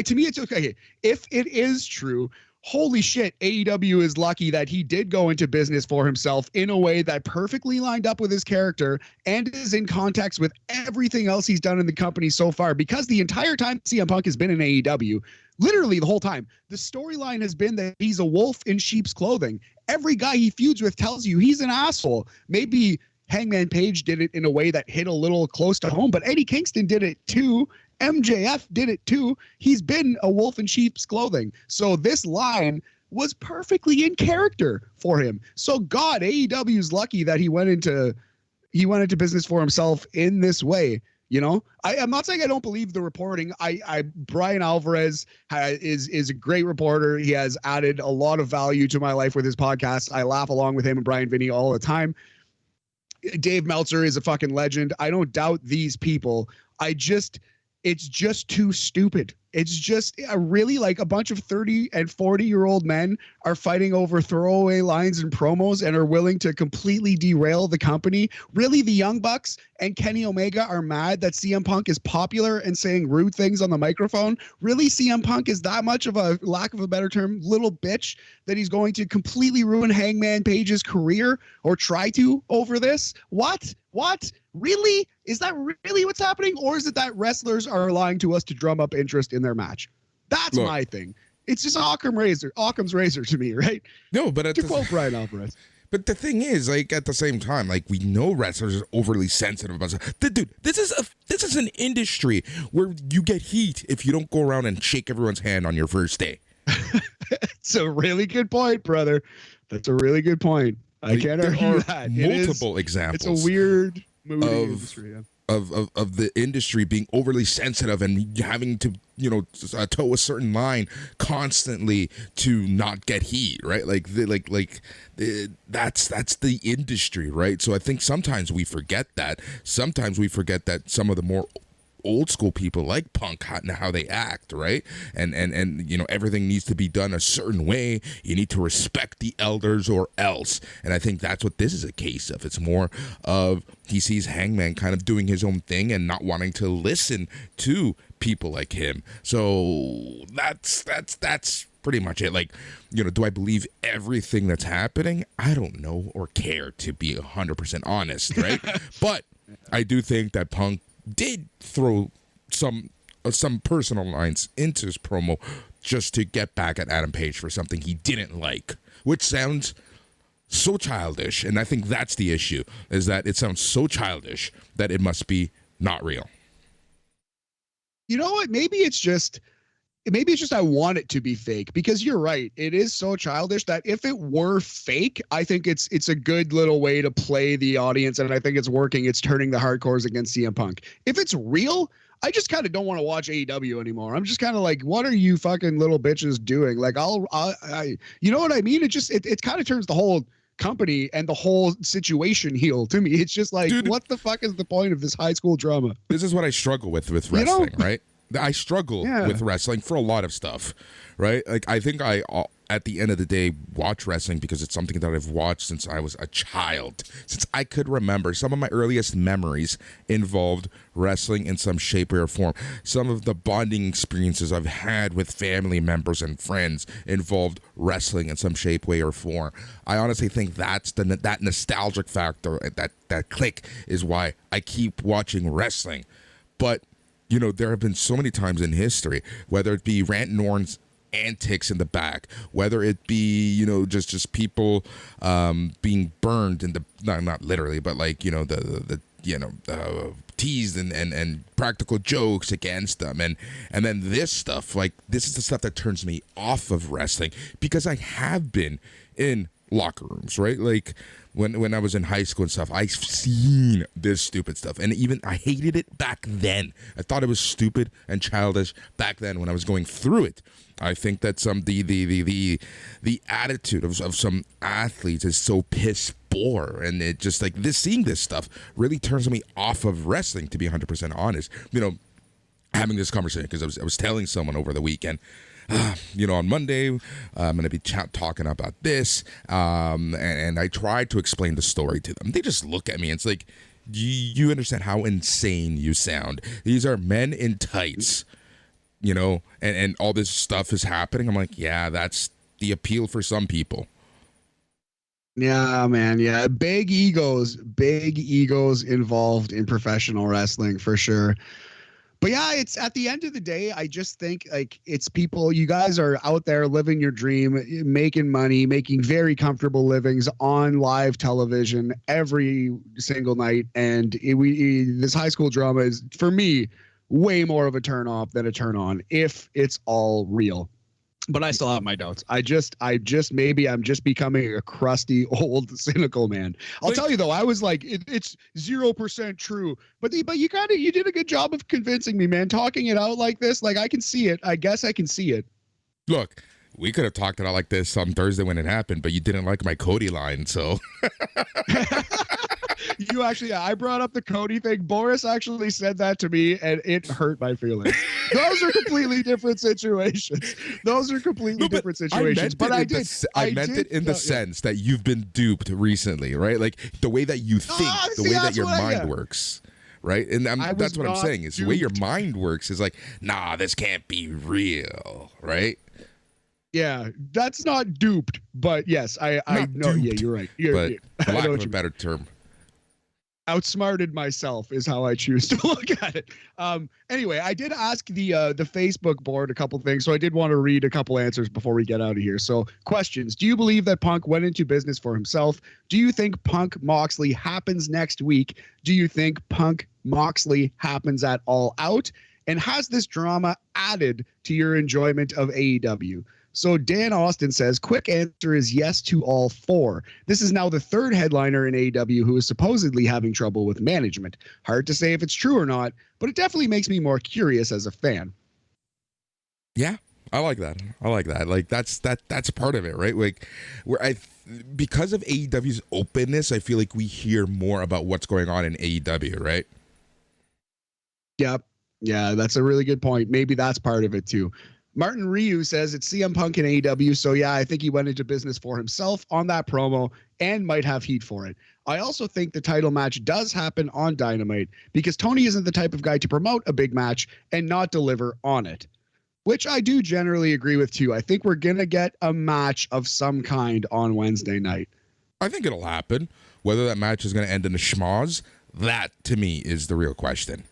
To me, it's okay. If it is true, holy shit, AEW is lucky that he did go into business for himself in a way that perfectly lined up with his character and is in context with everything else he's done in the company so far. Because the entire time CM Punk has been in AEW, literally the whole time, the storyline has been that he's a wolf in sheep's clothing. Every guy he feuds with tells you he's an asshole. Maybe Hangman Page did it in a way that hit a little close to home, but Eddie Kingston did it too. MJF did it too. He's been a wolf in sheep's clothing. So this line was perfectly in character for him. So God, AEW's lucky that he went into he went into business for himself in this way. You know, I'm not saying I don't believe the reporting. Brian Alvarez is a great reporter. He has added a lot of value to my life with his podcast. I laugh along with him and Brian Vinny all the time. Dave Meltzer is a fucking legend. I don't doubt these people. It's just too stupid. It's just really like a bunch of 30 and 40-year-old men are fighting over throwaway lines and promos and are willing to completely derail the company. Really, the Young Bucks and Kenny Omega are mad that CM Punk is popular and saying rude things on the microphone. Really, CM Punk is that much of a, lack of a better term, little bitch that he's going to completely ruin Hangman Page's career or try to over this? What? Really? Is that really what's happening? Or is it that wrestlers are lying to us to drum up interest in their match? That's my thing. It's just Occam's razor to me, right? No, but to quote Brian Alvarez. But the thing is, like, at the same time, like, we know wrestlers are overly sensitive about stuff. Dude, this is an industry where you get heat if you don't go around and shake everyone's hand on your first day. It's a really good point, brother. That's a really good point. I can't argue that. Multiple examples. It's a weird movie industry. Yeah. Of the industry being overly sensitive and having to, toe a certain line constantly to not get heat, right? That's the industry, right? So I think sometimes we forget that. Sometimes we forget that some of the more old school people like Punk and how they act, right? And everything needs to be done a certain way. You need to respect the elders or else. And I think that's what this is a case of. It's more of he sees Hangman kind of doing his own thing and not wanting to listen to people like him. So that's pretty much it. Like, do I believe everything that's happening? I don't know or care, to be 100% honest, right? But I do think that Punk did throw some personal lines into his promo just to get back at Adam Page for something he didn't like, which sounds so childish. And I think that's the issue, is that it sounds so childish that it must be not real. You know what? Maybe it's just I want it to be fake, because you're right. It is so childish that if it were fake, I think it's a good little way to play the audience, and I think it's working. It's turning the hardcores against CM Punk. If it's real, I just kind of don't want to watch AEW anymore. I'm just kind of like, what are you fucking little bitches doing? Like, I you know what I mean? It kind of turns the whole company and the whole situation heel to me. It's just like, dude, what the fuck is the point of this high school drama? This is what I struggle with wrestling, right? I struggle with wrestling for a lot of stuff, right? Like, I think I, at the end of the day, watch wrestling because it's something that I've watched since I was a child. Since I could remember, some of my earliest memories involved wrestling in some shape, way, or form. Some of the bonding experiences I've had with family members and friends involved wrestling in some shape, way, or form. I honestly think that's that nostalgic factor, that click is why I keep watching wrestling. But there have been so many times in history, whether it be Rant and Orn's antics in the back, whether it be, just people being burned in the, not literally, but like, the teased and practical jokes against them. And then this stuff, like, this is the stuff that turns me off of wrestling, because I have been in locker rooms, right? Like, when I was in high school and stuff, I've seen this stupid stuff, and even I hated it back then. I thought it was stupid and childish back then when I was going through it. I think that the attitude of some athletes is so piss poor, and it just like seeing this stuff really turns me off of wrestling, to be 100% honest. Having this conversation because I was telling someone over the weekend. On Monday, I'm going to be talking about this, and I tried to explain the story to them. They just look at me, and it's like, you understand how insane you sound? These are men in tights, and all this stuff is happening. I'm like, yeah, that's the appeal for some people. Yeah, man. Yeah. Big egos involved in professional wrestling for sure. But yeah, it's at the end of the day, I just think like it's people, you guys are out there living your dream, making money, making very comfortable livings on live television every single night. And this high school drama is, for me, way more of a turn off than a turn on if it's all real. But I still have my doubts. Maybe I'm just becoming a crusty, old, cynical man. I'll tell you though, I was like, it's 0% true. But you did a good job of convincing me, man. Talking it out like this, like I can see it. I guess I can see it. Look, we could have talked it out like this on Thursday when it happened, but you didn't like my Cody line, so. You actually, I brought up the Cody thing. Boris actually said that to me, and it hurt my feelings. Those are completely different situations. Different situations. But I meant it in the sense that you've been duped recently, right? Like the way that you think, the way that your mind works, right? And that's what I'm saying is the way your mind works is like, nah, this can't be real, right? Yeah, that's not duped, but yes, I know. Yeah, you're right. But for lack of a better term. Outsmarted myself is how I choose to look at it. Anyway, I did ask the Facebook board a couple things, so I did want to read a couple answers before we get out of here. So, questions: do you believe that Punk went into business for himself? Do you think Punk Moxley happens next week? Do you think Punk Moxley happens at All Out? And has this drama added to your enjoyment of AEW? So Dan Austin says, quick answer is yes to all four. This is now the third headliner in AEW who is supposedly having trouble with management. Hard to say if it's true or not, but it definitely makes me more curious as a fan. Yeah, I like that. Like that's part of it, right? Like because of AEW's openness, I feel like we hear more about what's going on in AEW, right? Yep. Yeah, that's a really good point. Maybe that's part of it too. Martin Ryu says it's CM Punk in AEW, so yeah, I think he went into business for himself on that promo and might have heat for it. I also think the title match does happen on Dynamite because Tony isn't the type of guy to promote a big match and not deliver on it, which I do generally agree with too. I think we're going to get a match of some kind on Wednesday night. I think it'll happen. Whether that match is going to end in a schmoz, that to me is the real question.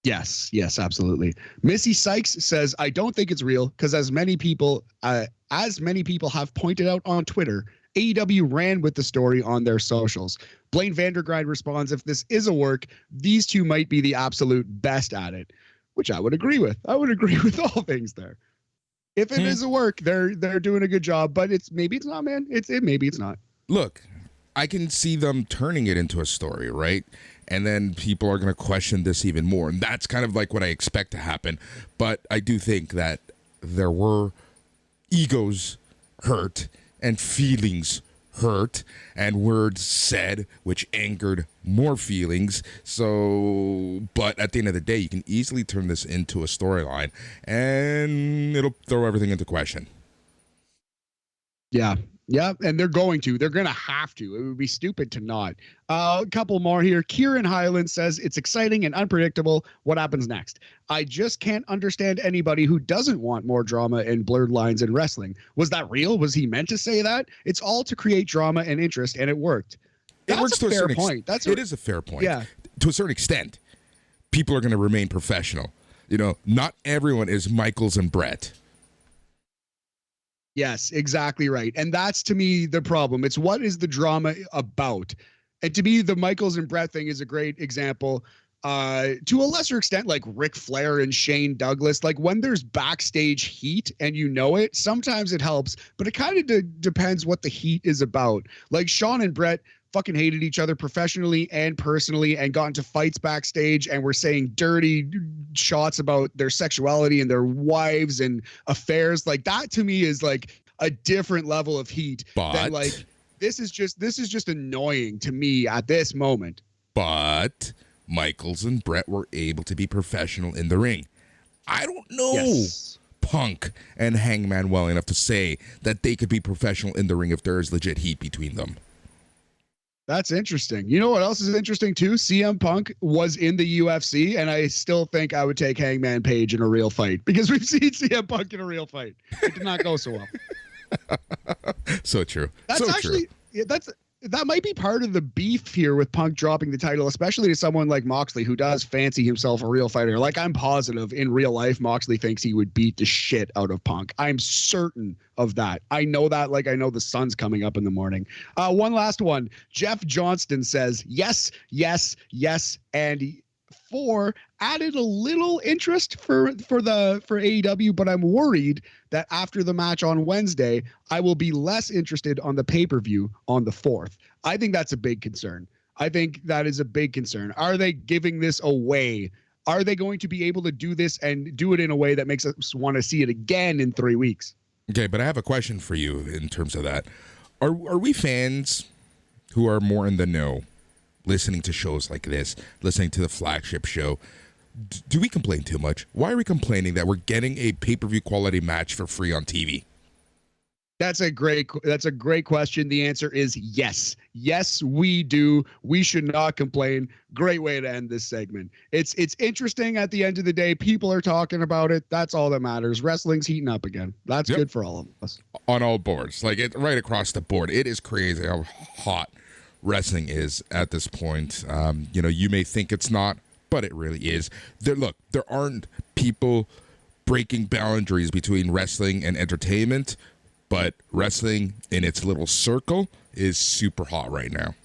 Yes, absolutely. Missy Sykes says, I don't think it's real because as many people have pointed out on Twitter, AEW ran with the story on their socials. Blaine Vandergrind responds, if this is a work, these two might be the absolute best at it, which I would agree with. I would agree with all things there. If it is a work, they're doing a good job, but maybe it's not, man. Maybe it's not. Look, I can see them turning it into a story, right? And then people are going to question this even more. And that's kind of like what I expect to happen. But I do think that there were egos hurt and feelings hurt and words said, which angered more feelings. So, but at the end of the day, you can easily turn this into a storyline and it'll throw everything into question. Yeah. Yeah, and they're going to have to. It would be stupid to not. A couple more here. Kieran Highland says, it's exciting and unpredictable. What happens next? I just can't understand anybody who doesn't want more drama and blurred lines in wrestling. Was that real? Was he meant to say that? It's all to create drama and interest, and it worked. It works to a fair point. It is a fair point. Yeah. To a certain extent, people are going to remain professional. You know, not everyone is Michaels and Brett. Yes, exactly right. And that's, to me, the problem. It's what is the drama about? And to me, the Michaels and Brett thing is a great example. To a lesser extent, like Ric Flair and Shane Douglas, like when there's backstage heat and you know it, sometimes it helps, but it kind of depends what the heat is about. Like Shawn and Brett fucking hated each other professionally and personally and got into fights backstage and were saying dirty shots about their sexuality and their wives and affairs. Like that to me is like a different level of heat than like this is just annoying to me at this moment. But Michaels and Brett were able to be professional in the ring. I don't know Punk and Hangman well enough to say that they could be professional in the ring if there is legit heat between them. That's interesting. You know what else is interesting too? CM Punk was in the UFC, and I still think I would take Hangman Page in a real fight because we've seen CM Punk in a real fight. It did not go so well. So true. That's so actually true. That might be part of the beef here with Punk dropping the title, especially to someone like Moxley, who does fancy himself a real fighter. Like, I'm positive in real life, Moxley thinks he would beat the shit out of Punk. I'm certain of that. I know that, like I know the sun's coming up in the morning. One last one. Jeff Johnston says, yes, and 4 added a little interest for AEW, but I'm worried that after the match on Wednesday, I will be less interested on the pay-per-view on the 4th. I think that's a big concern. I think that is a big concern. Are they giving this away? Are they going to be able to do this and do it in a way that makes us want to see it again in 3 weeks? Okay, but I have a question for you in terms of that. Are we fans who are more in the know, listening to shows like this, listening to the flagship show? Do we complain too much? Why are we complaining that we're getting a pay-per-view quality match for free on TV? That's a great question. The answer is yes. Yes, we do. We should not complain. Great way to end this segment. It's interesting at the end of the day. People are talking about it. That's all that matters. Wrestling's heating up again. That's good for all of us. On all boards. Like it right across the board. It is crazy how hot wrestling is at this point. You may think it's not, but it really is. There aren't people breaking boundaries between wrestling and entertainment. But wrestling in its little circle is super hot right now.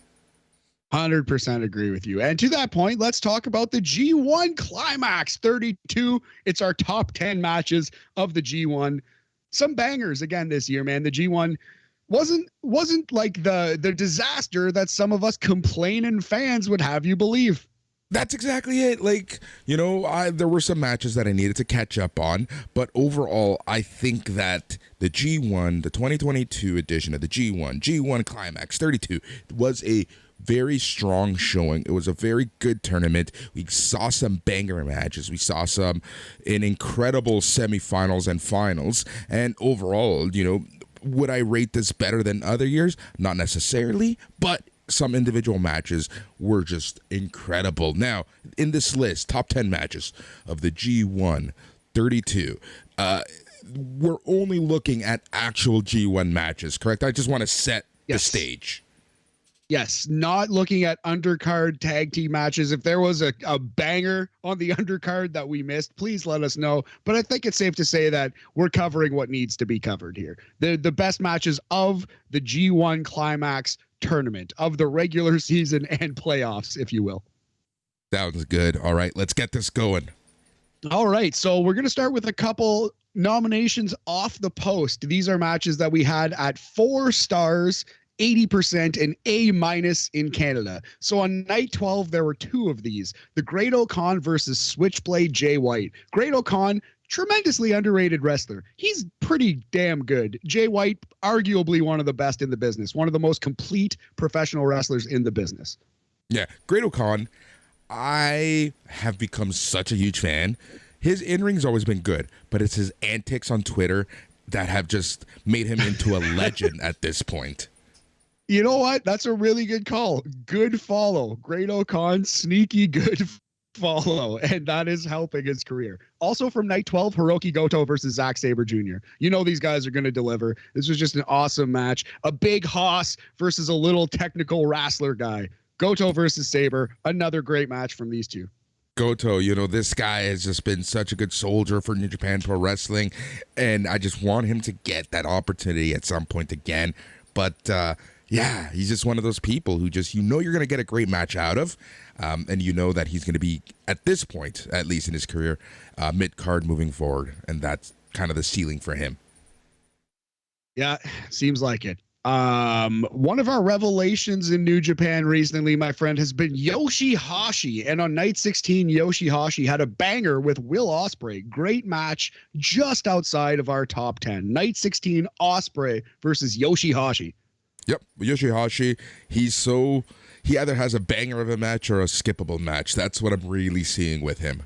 100% agree with you. And to that point, let's talk about the G1 Climax 32. It's our top 10 matches of the G1. Some bangers again this year, man. The G1 wasn't like the disaster that some of us complaining fans would have you believe. That's exactly it. There were some matches that I needed to catch up on, but overall, I think that the G1, the 2022 edition of the G1 Climax 32, was a very strong showing. It was a very good tournament. We saw some banger matches. We saw some in incredible semifinals and finals, and overall, would I rate this better than other years? Not necessarily, but some individual matches were just incredible. Now, in this list, top 10 matches of the G1 32, we're only looking at actual G1 matches, correct? I just want to set the stage. Yes, not looking at undercard tag team matches. If there was a banger on the undercard that we missed, please let us know. But I think it's safe to say that we're covering what needs to be covered here. The best matches of the G1 Climax tournament, of the regular season and playoffs, if you will. Sounds good. All right, let's get this going. All right, so we're going to start with a couple nominations off the post. These are matches that we had at 4 stars, 80% and A- in Canada. So on night 12, there were 2 of these. The Great O'Khan versus Switchblade Jay White. Great O'Khan, tremendously underrated wrestler. He's pretty damn good. Jay White, arguably one of the best in the business. One of the most complete professional wrestlers in the business. Yeah, Great O'Khan, I have become such a huge fan. His in-ring's always been good, but it's his antics on Twitter that have just made him into a legend at this point. You know what? That's a really good call. Good follow. Great O'Khan, sneaky good follow. And that is helping his career. Also from night 12, Hiroki Goto versus Zack Sabre Jr. You know these guys are going to deliver. This was just an awesome match. A big hoss versus a little technical wrestler guy. Goto versus Sabre. Another great match from these two. Goto, this guy has just been such a good soldier for New Japan Pro Wrestling. And I just want him to get that opportunity at some point again. But, yeah, he's just one of those people who just, you're going to get a great match out of. And you know that he's going to be, at this point, at least in his career, mid-card moving forward. And that's kind of the ceiling for him. Yeah, seems like it. One of our revelations in New Japan recently, my friend, has been Yoshihashi. And on night 16, Yoshihashi had a banger with Will Ospreay. Great match just outside of our top 10. Night 16, Ospreay versus Yoshihashi. Yep, Yoshihashi, he either has a banger of a match or a skippable match. That's what I'm really seeing with him.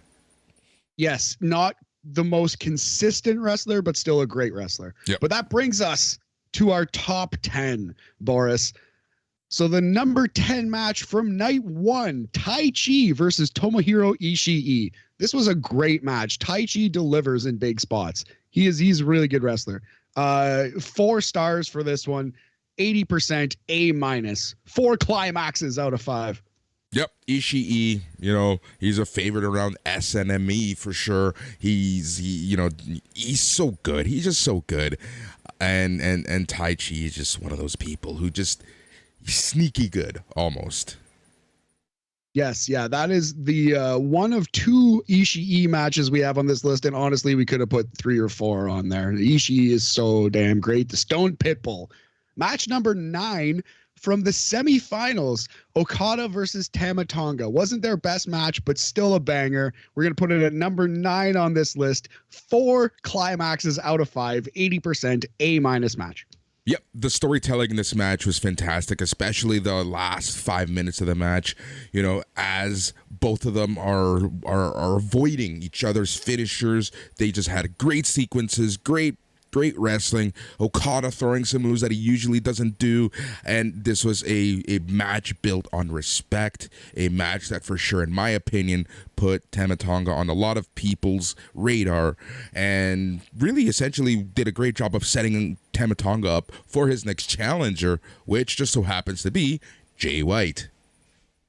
Yes, not the most consistent wrestler, but still a great wrestler. Yep. But that brings us to our top 10, Boris. So the number 10 match from night 1, Tai Chi versus Tomohiro Ishii. This was a great match. Tai Chi delivers in big spots. He's a really good wrestler. 4 stars for this one. 80% A-. 4 climaxes out of 5. Yep, Ishii, he's a favorite around SNME for sure. He's so good. He's just so good. And Tai Chi is just one of those people who just sneaky good almost. Yes, yeah, that is the one of two Ishii matches we have on this list, and honestly, we could have put 3 or 4 on there. Ishii is so damn great. The Stone Pitbull, match number 9 from the semifinals. Okada versus Tama Tonga wasn't their best match, but still a banger. We're gonna put it at number 9 on this list. 4 climaxes out of 5, 80% A- match. Yep, the storytelling in this match was fantastic, especially the last 5 minutes of the match. You know, as both of them are avoiding each other's finishers, they just had great sequences, great wrestling. Okada throwing some moves that he usually doesn't do, and this was a match built on respect, a match that for sure, in my opinion, put Tama Tonga on a lot of people's radar, and really essentially did a great job of setting Tama Tonga up for his next challenger, which just so happens to be Jay White.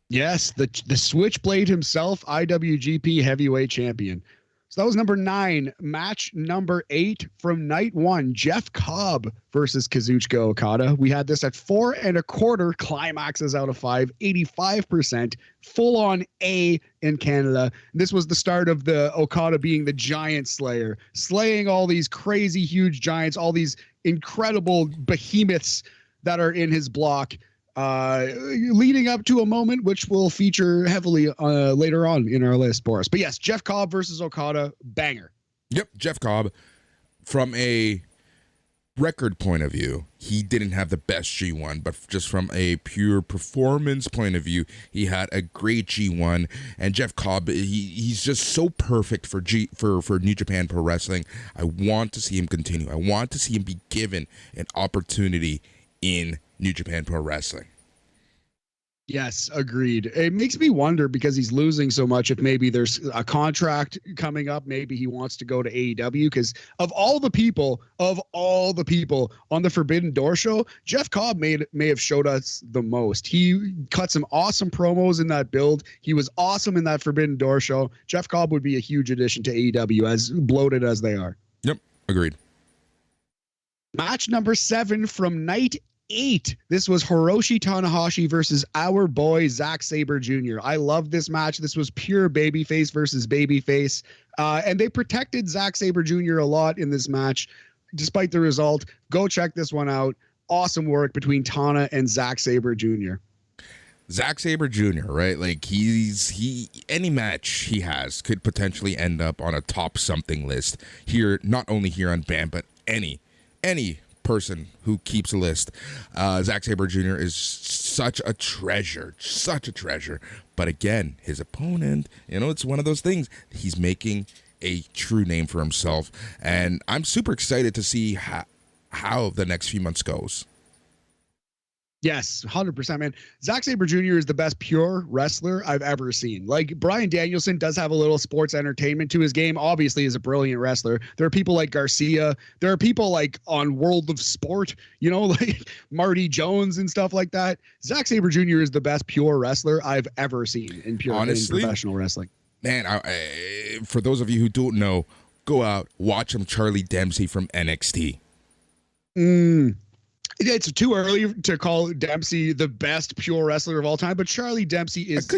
Yes, the Switchblade himself, IWGP Heavyweight Champion. So that was number 9. Match number 8 from night 1, Jeff Cobb versus Kazuchika Okada. We had this at 4.25 climaxes out of 5, 85%, full on A in Canada. This was the start of the Okada being the giant slayer, slaying all these crazy huge giants, all these incredible behemoths that are in his block. Leading up to a moment which will feature heavily later on in our list, Boris. But yes, Jeff Cobb versus Okada, banger. Yep, Jeff Cobb, from a record point of view, he didn't have the best G1, but just from a pure performance point of view, he had a great G1. And Jeff Cobb, he's just so perfect for New Japan Pro Wrestling. I want to see him continue. I want to see him be given an opportunity in New Japan Pro Wrestling. Yes, agreed. It makes me wonder, because he's losing so much, if maybe there's a contract coming up. Maybe he wants to go to AEW, because of all the people on the Forbidden Door show, Jeff Cobb may have showed us the most. He cut some awesome promos in that build. He was awesome in that Forbidden Door show. Jeff Cobb would be a huge addition to AEW, as bloated as they are. Yep, agreed. Match number 7 from night 8. This was Hiroshi Tanahashi versus our boy Zack Sabre Jr. I love this match. This was pure babyface versus babyface. And they protected Zack Sabre Jr. a lot in this match, despite the result. Go check this one out. Awesome work between Tana and Zack Sabre Jr. Zack Sabre Jr., right? Like any match he has could potentially end up on a top something list here, not only here on BAM, but any person who keeps a list. Zack Sabre Jr. is such a treasure. But again, his opponent, it's one of those things. He's making a true name for himself, and I'm super excited to see how the next few months goes. Yes, 100%, man. Zack Sabre Jr. is the best pure wrestler I've ever seen. Like, Bryan Danielson does have a little sports entertainment to his game. Obviously, he's a brilliant wrestler. There are people like Garcia. There are people like on World of Sport, like Marty Jones and stuff like that. Zack Sabre Jr. is the best pure wrestler I've ever seen in professional wrestling. Man, for those of you who don't know, go out, watch some Charlie Dempsey from NXT. It's too early to call Dempsey the best pure wrestler of all time, but Charlie Dempsey is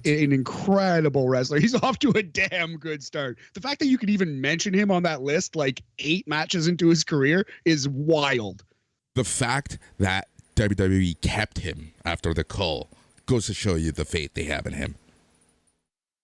an incredible wrestler. He's off to a damn good start. The fact that you could even mention him on that list like 8 matches into his career is wild. The fact that WWE kept him after the cull goes to show you the faith they have in him.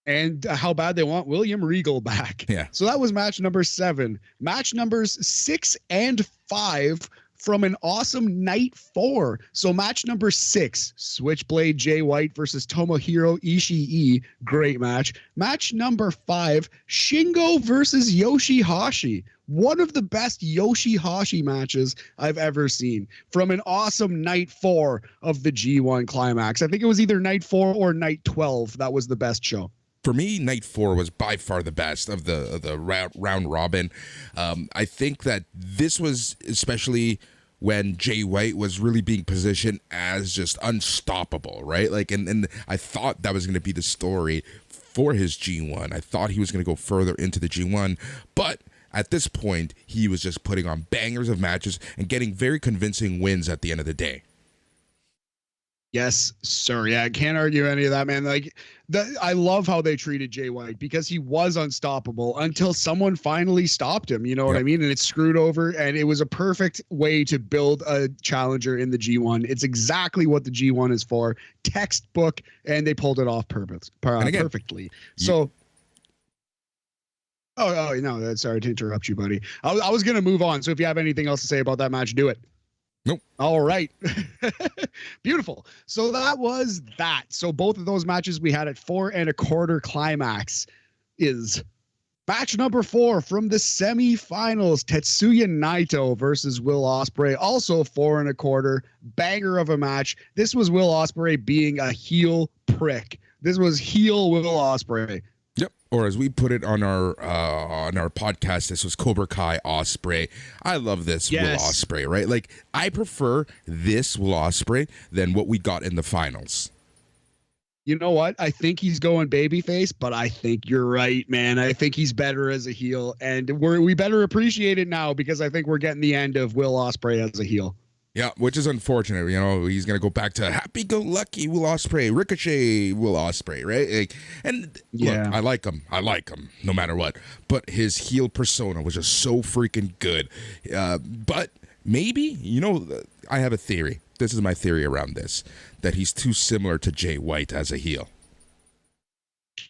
And how bad they want William Regal back. Yeah. So that was match number 7. Match numbers 6 and 5 from an awesome night 4. So match number 6, Switchblade Jay White versus Tomohiro Ishii. Great match. Match number 5, Shingo versus Yoshihashi. One of the best Yoshihashi matches I've ever seen from an awesome night 4 of the G1 Climax. I think it was either night 4 or night 12. That was the best show. For me, night 4 was by far the best of the round robin. I think that this was especially when Jay White was really being positioned as just unstoppable, right? Like, and I thought that was going to be the story for his G1. I thought he was going to go further into the G1, but at this point, he was just putting on bangers of matches and getting very convincing wins at the end of the day. Yes, sir. Yeah, I can't argue any of that, man. Like, I love how they treated Jay White because he was unstoppable until someone finally stopped him. You know what I mean? And it screwed over, and it was a perfect way to build a challenger in the G1. It's exactly what the G1 is for, textbook, and they pulled it off perfectly. So. Oh, no, sorry to interrupt you, buddy. I was going to move on. So if you have anything else to say about that match, do it. Nope. All right. Beautiful. So that was that. So both of those matches we had at 4 1/4 climax is match number 4 from the semifinals. Tetsuya Naito versus Will Ospreay. Also 4 1/4 banger of a match. This was Will Ospreay being a heel prick. This was heel Will Ospreay. Yep. Or as we put it on our podcast, this was Cobra Kai Ospreay. I love this Will Ospreay, right? Like, I prefer this Will Ospreay than what we got in the finals. You know what? I think he's going babyface, but I think you're right, man. I think he's better as a heel, and we better appreciate it now because I think we're getting the end of Will Ospreay as a heel. Yeah, which is unfortunate. You know, he's gonna go back to happy-go-lucky Will Ospreay, Ricochet Will Ospreay, right? Like, and yeah, look, I like him, no matter what. But his heel persona was just so freaking good. But maybe, you know, I have a theory. This is my theory around this: that he's too similar to Jay White as a heel.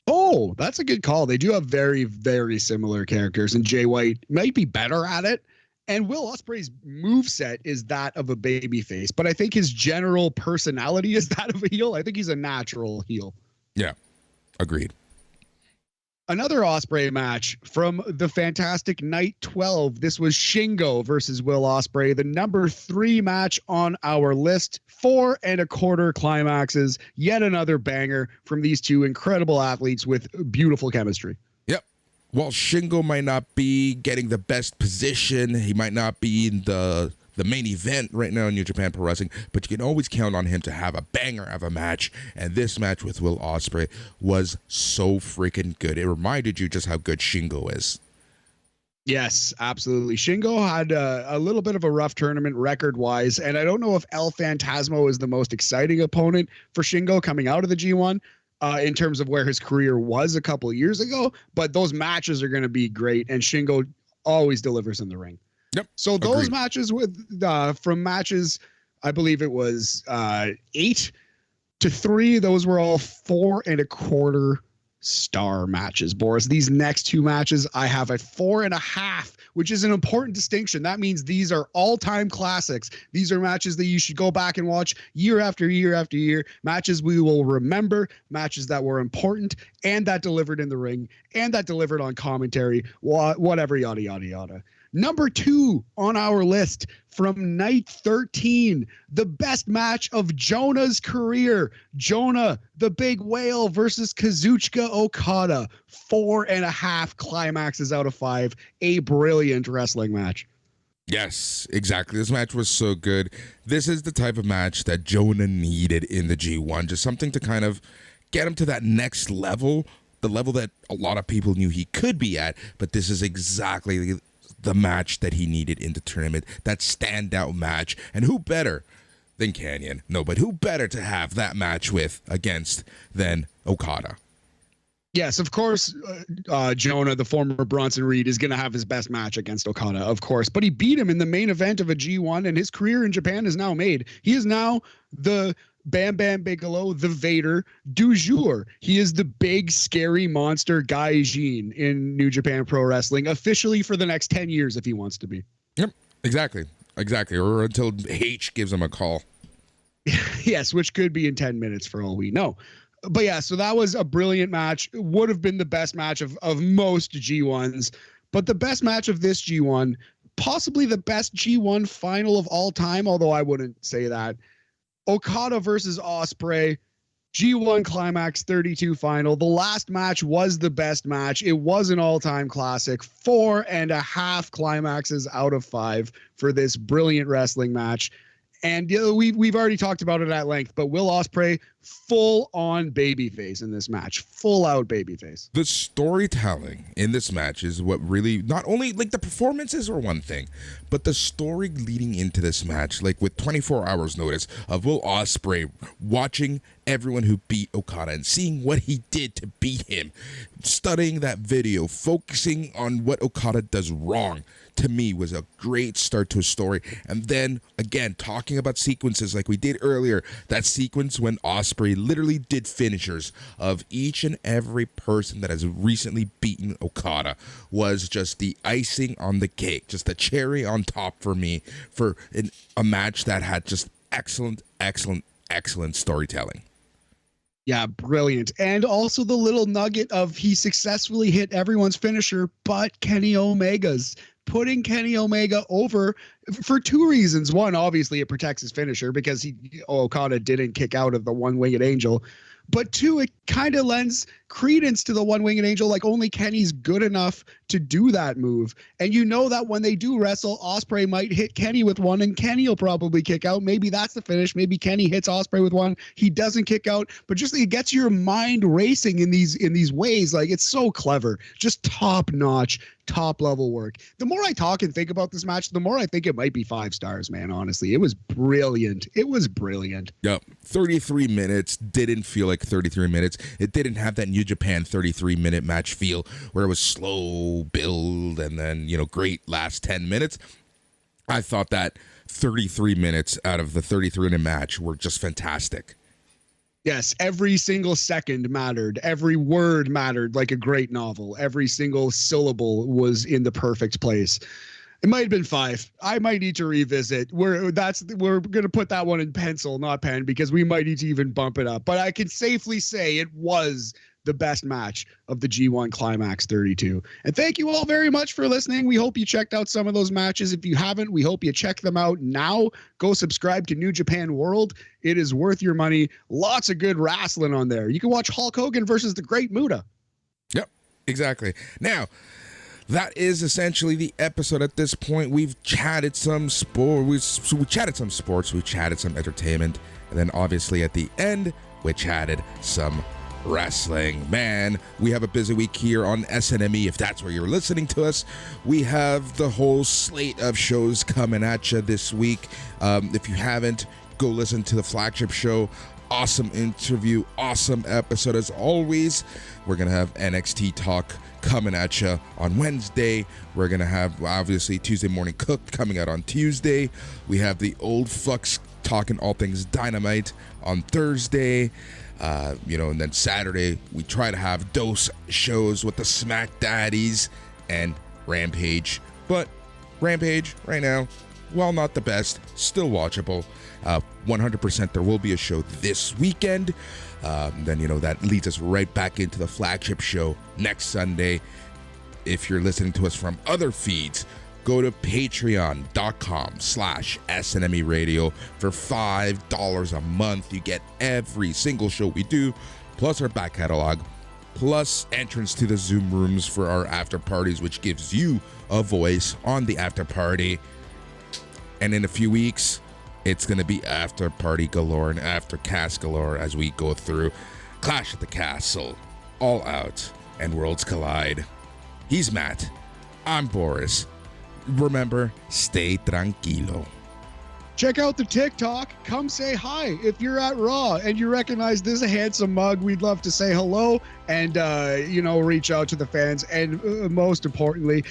Oh, that's a good call. They do have very, very similar characters, and Jay White might be better at it. And Will Ospreay's moveset is that of a babyface, but I think his general personality is that of a heel. I think he's a natural heel. Yeah, agreed. Another Ospreay match from the fantastic Night 12. This was Shingo versus Will Ospreay, the number 3 match on our list. 4 1/4 climaxes. Yet another banger from these two incredible athletes with beautiful chemistry. While Shingo might not be getting the best position, he might not be in the main event right now in New Japan Pro Wrestling, but you can always count on him to have a banger of a match, and this match with Will Ospreay was so freaking good. It reminded you just how good Shingo is. Yes, absolutely. Shingo had a little bit of a rough tournament record-wise, and I don't know if El Phantasmo is the most exciting opponent for Shingo coming out of the G1. In terms of where his career was a couple of years ago, but those matches are going to be great, and Shingo always delivers in the ring. Yep. So those matches from matches, I believe it was 8 to 3. Those were all 4 1/4 star matches, Boris. These next 2 matches I have at 4.5, which is an important distinction. That means these are all-time classics. These are matches that you should go back and watch year after year after year. Matches we will remember, matches that were important, and that delivered in the ring, and that delivered on commentary, whatever, yada, yada, yada. Number 2 on our list from Night 13, the best match of Jonah's career. Jonah, the big whale versus Kazuchika Okada. 4.5 climaxes out of 5. A brilliant wrestling match. Yes, exactly. This match was so good. This is the type of match that Jonah needed in the G1. Just something to kind of get him to that next level, the level that a lot of people knew he could be at, but this is exactly the match that he needed in the tournament, that standout match. And who better than Canyon? No, but who better to have that match with against than Okada? Yes, of course, Jonah, the former Bronson Reed, is going to have his best match against Okada, of course. But he beat him in the main event of a G1, and his career in Japan is now made. He is now the Bam Bam Bigelow, the Vader du jour. He is the big, scary monster Gaijin in New Japan Pro Wrestling, officially for the next 10 years if he wants to be. Yep, exactly. Or until H gives him a call. Yes, which could be in 10 minutes for all we know. But yeah, so that was a brilliant match. It would have been the best match of most G1s. But the best match of this G1, possibly the best G1 final of all time, although I wouldn't say that. Okada versus Ospreay, G1 Climax 32 final. The last match was the best match. It was an all-time classic. 4.5 climaxes out of 5 for this brilliant wrestling match. And we've already talked about it at length, but Will Ospreay full on babyface in this match, full out babyface. The storytelling in this match is what really, not only like the performances are one thing, but the story leading into this match, like with 24 hours notice of Will Ospreay watching everyone who beat Okada and seeing what he did to beat him, studying that video, focusing on what Okada does wrong, to me was a great start to a story. And then again, talking about sequences like we did earlier, that sequence when Ospreay literally did finishers of each and every person that has recently beaten Okada was just the icing on the cake, just the cherry on top for me for a match that had just excellent storytelling. Yeah, brilliant. And also the little nugget of he successfully hit everyone's finisher but Kenny Omega's, putting Kenny Omega over for two reasons. One, obviously it protects his finisher because Okada didn't kick out of the one-winged angel. But two, it kind of lends credence to the one-winged angel, like only Kenny's good enough to do that move. And you know that when they do wrestle, Ospreay might hit Kenny with one and Kenny will probably kick out. Maybe that's the finish. Maybe Kenny hits Ospreay with one. He doesn't kick out, but just it gets your mind racing in these ways. Like, it's so clever, just top-notch, top-level work. The more I talk and think about this match, the more I think it might be 5 stars, man. Honestly, it was brilliant. It was brilliant. Yep. 33 minutes didn't feel like 33 minutes. It didn't have that New Japan 33-minute match feel where it was slow build and then, great last 10 minutes. I thought that 33 minutes out of the 33-minute match were just fantastic. Yes, every single second mattered. Every word mattered like a great novel. Every single syllable was in the perfect place. It might have been 5. I might need to revisit. We're going to put that one in pencil, not pen, because we might need to even bump it up. But I can safely say it was the best match of the G1 Climax 32. And thank you all very much for listening. We hope you checked out some of those matches. If you haven't, we hope you check them out now. Go subscribe to New Japan World. It is worth your money. Lots of good wrestling on there. You can watch Hulk Hogan versus the Great Muta. Yep, exactly. Now, that is essentially the episode at this point. We've chatted some sport. We chatted some sports. We chatted some entertainment. And then obviously at the end, we chatted some wrestling. Man, we have a busy week here on SNME. If that's where you're listening to us, we have the whole slate of shows coming at you this week. If you haven't, go listen to the flagship show. Awesome interview, awesome episode as always. We're gonna have NXT talk coming at you on Wednesday. We're gonna have obviously Tuesday Morning Cook coming out on Tuesday. We have the old fucks talking all things Dynamite on Thursday. And then Saturday we try to have dose shows with the Smack Daddies and Rampage. But Rampage right now, while not the best, still watchable. 100% there will be a show this weekend. Then that leads us right back into the flagship show next Sunday. If you're listening to us from other feeds, go to patreon.com/SNME Radio for $5 a month. You get every single show we do, plus our back catalog, plus entrance to the Zoom rooms for our after parties, which gives you a voice on the after party. And in a few weeks, it's going to be after party galore and after cast galore as we go through Clash at the Castle, All Out, and Worlds Collide. He's Matt. I'm Boris. Remember, stay tranquilo. Check out the TikTok. Come say hi. If you're at Raw and you recognize this is a handsome mug, we'd love to say hello and, reach out to the fans. And most importantly,